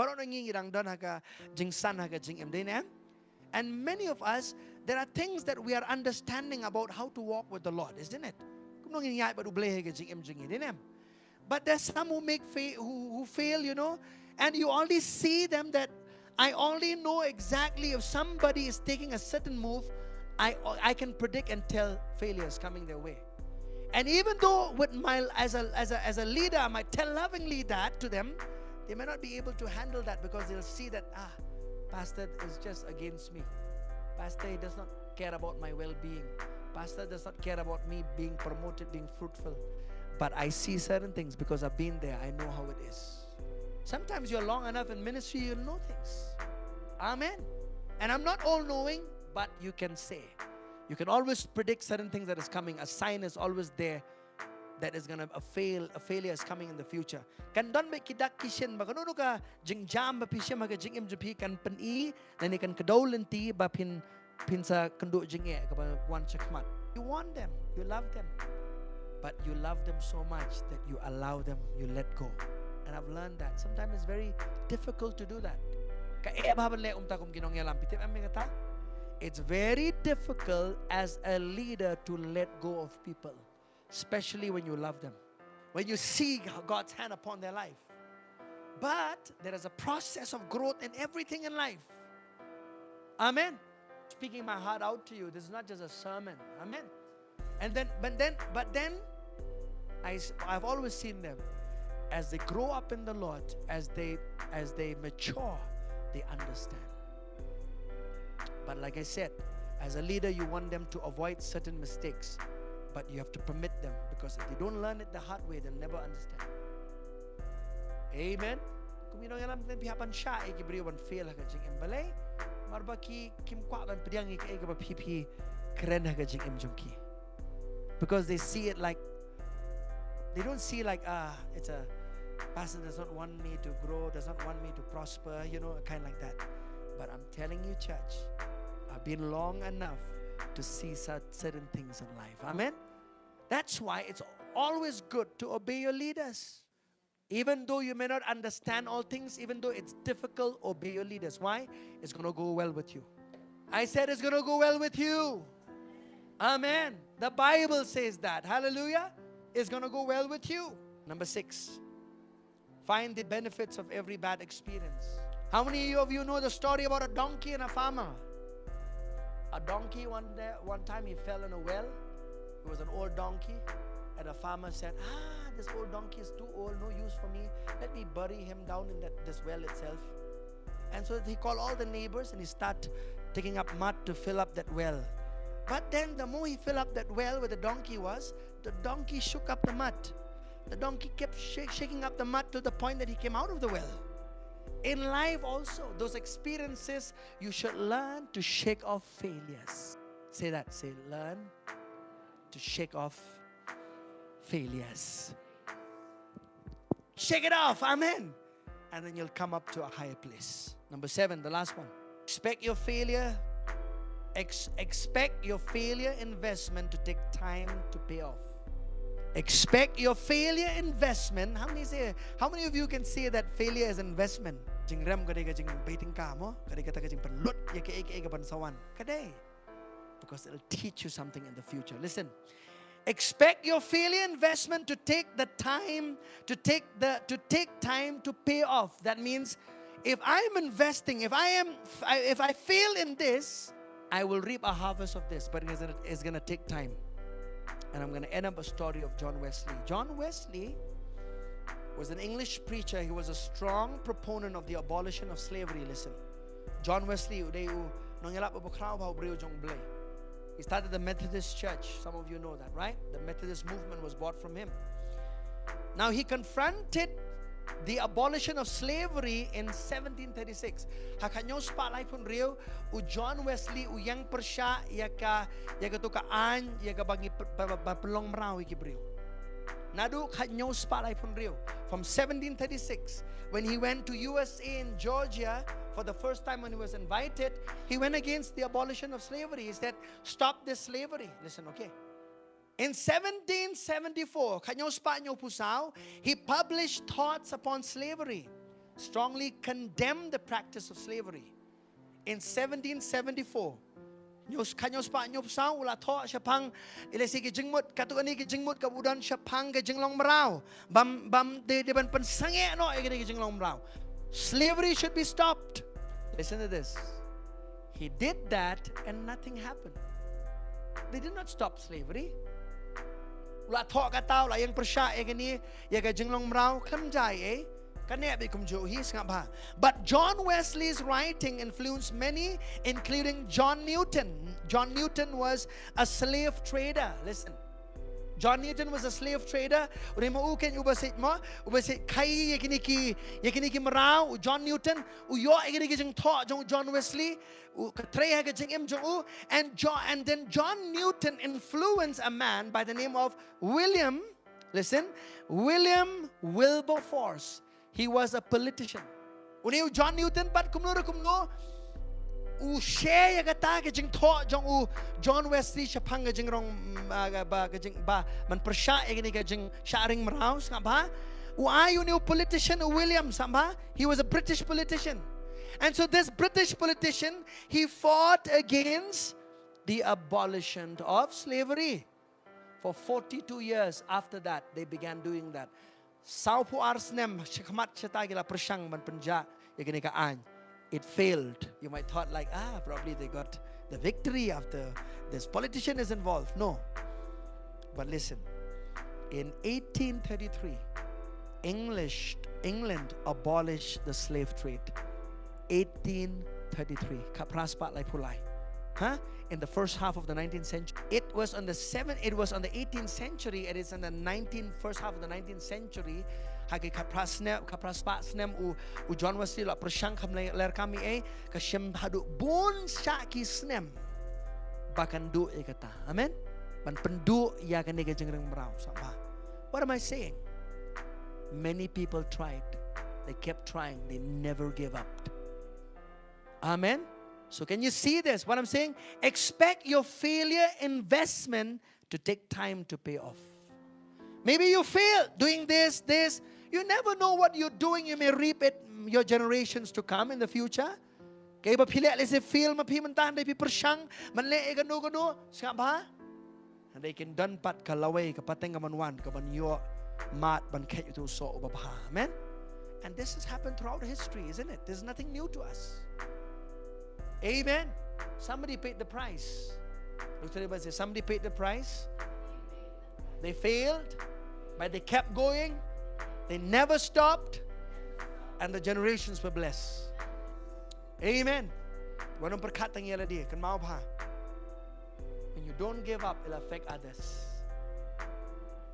And many of us, there are things that we are understanding about how to walk with the Lord, isn't it? But there's some who fail, you know, and you only see them that I only know exactly if somebody is taking a certain move, I can predict and tell failure is coming their way. And even though with as a leader, I might tell lovingly that to them, they may not be able to handle that because they'll see that, Pastor is just against me. Pastor, he does not care about my well-being. Pastor does not care about me being promoted, being fruitful. But I see certain things because I've been there. I know how it is. Sometimes you're long enough in ministry, you'll know things. Amen. And I'm not all-knowing, but you can say. You can always predict certain things that is coming. A sign is always there that is gonna a failure is coming in the future. Kan don make kidak kishen ba kanu ka jing jam ba pishem ha jing im jupi kan pen I then kan kadolenti ba pin sa kando jing e ka ba one chakmat. You want them, you love them, but you love them so much that you allow them, you let go. And I've learned that sometimes it's very difficult to do that. It's very difficult as a leader to let go of people, especially when you love them, when you see God's hand upon their life. But there is a process of growth in everything in life. Amen. Speaking my heart out to you, this is not just a sermon. Amen. And then, but then, I've always seen them as they grow up in the Lord, as they mature, they understand. But like I said, as a leader, you want them to avoid certain mistakes, but you have to permit them, because if they don't learn it the hard way, they'll never understand. Amen. Kung ino yalam din pihapan siya ay Gabriel wan fail ha kajing imbalay, marbaki kimkwa ban pediang ay ka pipi keren ha kajing imjungki, because they see it like, they don't see like it's a pastor does not want me to grow, does not want me to prosper, you know, kind like that. But I'm telling you, church, I've been long enough to see certain things in life. Amen. That's why it's always good to obey your leaders. Even though you may not understand all things, even though it's difficult, obey your leaders. Why? It's going to go well with you. I said it's going to go well with you. Amen. The Bible says that. Hallelujah. It's going to go well with you. Number 6. Find the benefits of every bad experience. How many of you know the story about a donkey and a farmer? A donkey one time he fell in a well. It was an old donkey. And the farmer said, this old donkey is too old, no use for me. Let me bury him down in this well itself. And so he called all the neighbors and he started taking up mud to fill up that well. But then the more he filled up that well where the donkey was, the donkey shook up the mud. The donkey kept shaking up the mud to the point that he came out of the well. In life also, those experiences, you should learn to shake off failures. Say that. Say, learn to shake off failures. Shake it off. Amen. And then you'll come up to a higher place. Number 7, the last one. Expect your failure investment to take time to pay off. Expect your failure investment. How many of you can say that failure is investment? Because it'll teach you something in the future. Listen. Expect your failure investment to take the time to take time to pay off. That means if I'm investing, if I fail in this, I will reap a harvest of this, but it's going to take time. And I'm going to end up a story of John Wesley. John Wesley was an English preacher. He was a strong proponent of the abolition of slavery. Listen. John Wesley, he started the Methodist Church. Some of you know that, right? The Methodist movement was bought from him. Now he confronted the abolition of slavery in 1736. Hakanyo spotlight pun rio u John Wesley u yang persya yaka tuka an yaka bagi pelong merau iki brio. Nadu kanyo spotlight pun rio from 1736 when he went to USA in Georgia for the first time when he was invited, he went against the abolition of slavery. He said, stop this slavery. Listen, okay. In 1774, he published Thoughts Upon Slavery, strongly condemned the practice of slavery. In 1774, ula tho shapang ilesi ki jingmut katuani ki jingmut kabudan shapang ke jinglong marau bam de ban pensange no e ki jinglong marau. Slavery should be stopped. Listen to this. He did that and nothing happened. They did not stop slavery. La tho ka tao la yang persya e gani ya ka jinglong marau kam jai e kane be kum jo hi sngap ba. But John Wesley's writing influenced many, including John Newton. John Newton was a slave trader. Listen. John Newton was a slave trader. Urema uken ubasit kai yakini marau John Newton uyo egini jing tho John Wesley katreya ke jing im jong and then John Newton influenced a man by the name of William Wilberforce. He was a politician. Uniu John Newton pat kumno share kata ke jing tho jong John Wesley shapang ke jing rong ba ke jing ba man persya egini ke jing sharing marau samba you new politician William samba. He was a British politician, and so this British politician, he fought against the abolition of slavery. For 42 years after that, they began doing that. Saupu arsnem shikmat chatagila persyang man penja egini ka an. It failed. You might thought like, probably they got the victory after this politician is involved. No. But listen, in 1833, England abolished the slave trade. 1833. Kapraspat lai pulai. In the first half of the 19th century. It was on the 18th century. It is in the first half of the 19th century. Hagi kapraspat snem u John Wesley la persyang ler kami kasyem hadu bon syaki snem bakan du kata. Amen. Ban pendu ya kan dia jengreng merau sama. What am I saying? Many people tried. They kept trying. They never gave up. Amen. So can you see this? What I'm saying? Expect your failure investment to take time to pay off. Maybe you fail doing this. You never know what you're doing. You may reap it your generations to come in the future. Kaya ba pila let's say fail mapi mantahan day pi persyang manle gano siapa ba? And they can done pat kalaway kapateng kamanwan kamanyo mat ban kay ito so ubabha. Amen. And this has happened throughout history, isn't it? There's nothing new to us. Amen. Somebody paid the price. Look to everybody say, somebody paid the price. They failed, but they kept going. They never stopped, and the generations were blessed. Amen. When you don't give up, it'll affect others.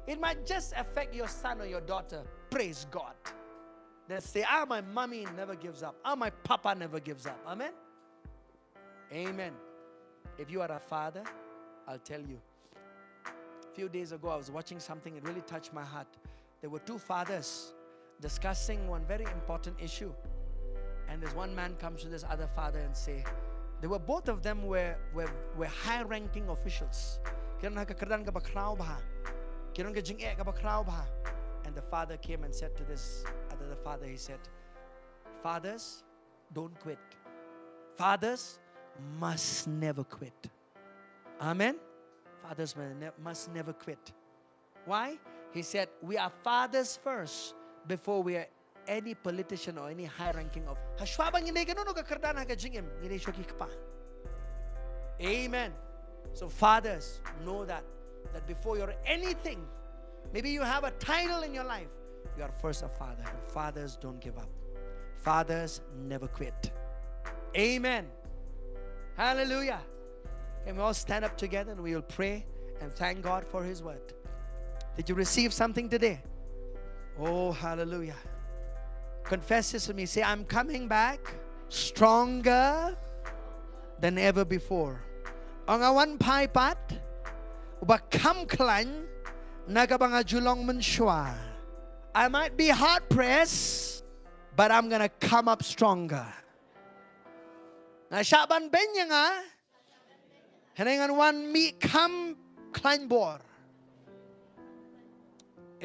It might just affect your son or your daughter. Praise God. They say, my mommy never gives up. My papa never gives up. Amen. Amen. If you are a father, I'll tell you. A few days ago, I was watching something. It really touched my heart. There were two fathers discussing one very important issue. And this one man comes to this other father and say, both of them were high-ranking officials. And the father came and said to this other father, he said, fathers, don't quit. Fathers must never quit. Amen? Fathers must never quit. Why? He said, we are fathers first before we are any politician or any high-ranking of. Amen. So fathers, know that before you're anything, maybe you have a title in your life, you are first a father. And fathers don't give up. Fathers never quit. Amen. Hallelujah. Can we all stand up together and we will pray and thank God for His word. Did you receive something today? Oh, hallelujah. Confess this with me. Say, I'm coming back stronger than ever before. Ang awan pai pat, uba kam klan, nagabanga julong menshwa. I might be hard pressed, but I'm gonna come up stronger. Na shaban benya nga, henengan wan mi kam klan bor.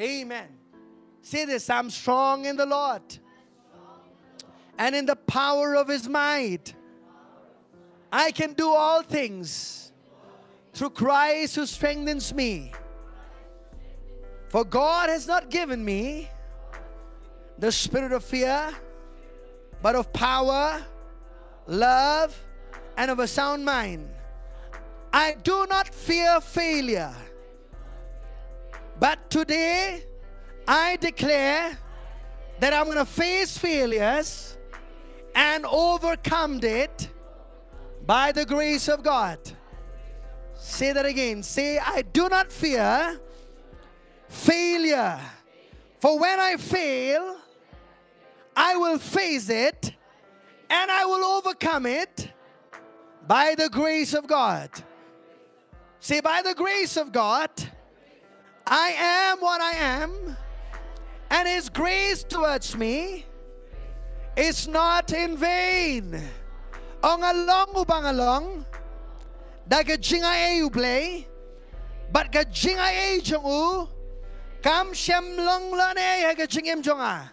Amen. Say this, I'm strong in the Lord and in the power of His might. I can do all things through Christ who strengthens me. For God has not given me the spirit of fear, but of power, love, and of a sound mind. I do not fear failure. But today, I declare that I'm going to face failures and overcome it by the grace of God. Say that again. Say, I do not fear failure. For when I fail, I will face it and I will overcome it by the grace of God. Say, by the grace of God, I am what I am, and His grace towards me is not in vain. Ong along ubang along, daga jinga e ublay, but ga jinga e jongu, kam shem long lane haga jingim jonga.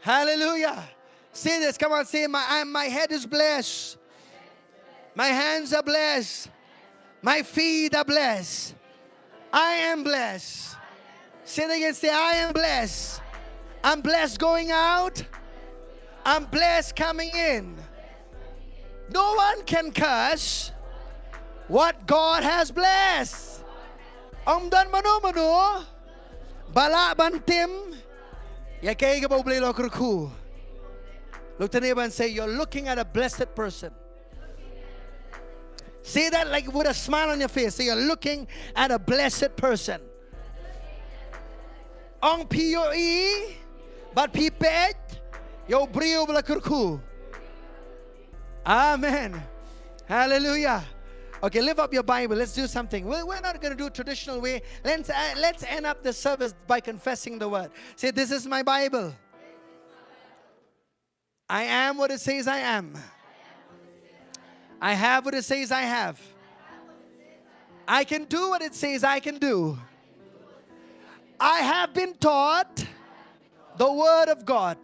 Hallelujah. Say this, come on, say, my head is blessed. My hands are blessed. My feet are blessed. I am blessed. Say it again, say, I am blessed. I'm blessed going out. I'm blessed coming in. No one can curse what God has blessed. Dan manu bala bantim yakay ka ba lo kurku. Look to the neighbor and say, you're looking at a blessed person. Say that like with a smile on your face. Say, you're looking at a blessed person. Ong POE, but pipet, yo brio bla kurku. Amen. Hallelujah. Okay, lift up your Bible. Let's do something. We're not going to do traditional way. Let's end up the service by confessing the word. Say, this is my Bible. I am what it says I am. I have what it says I have. I can do what it says I can do. I have been taught the word of God.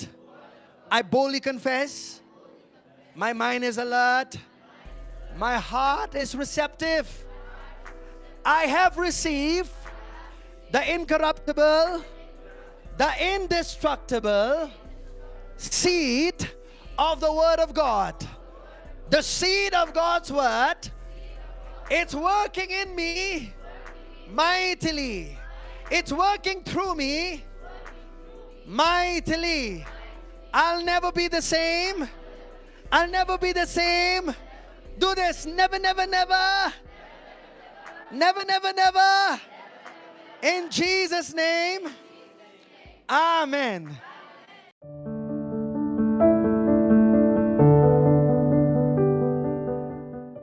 I boldly confess. My mind is alert. My heart is receptive. I have received the incorruptible, the indestructible seed of the word of God. The seed of God's word, it's working in me mightily. It's working through me mightily. I'll never be the same. I'll never be the same. Do this. Never, never, never. Never, never, never. In Jesus' name. Amen.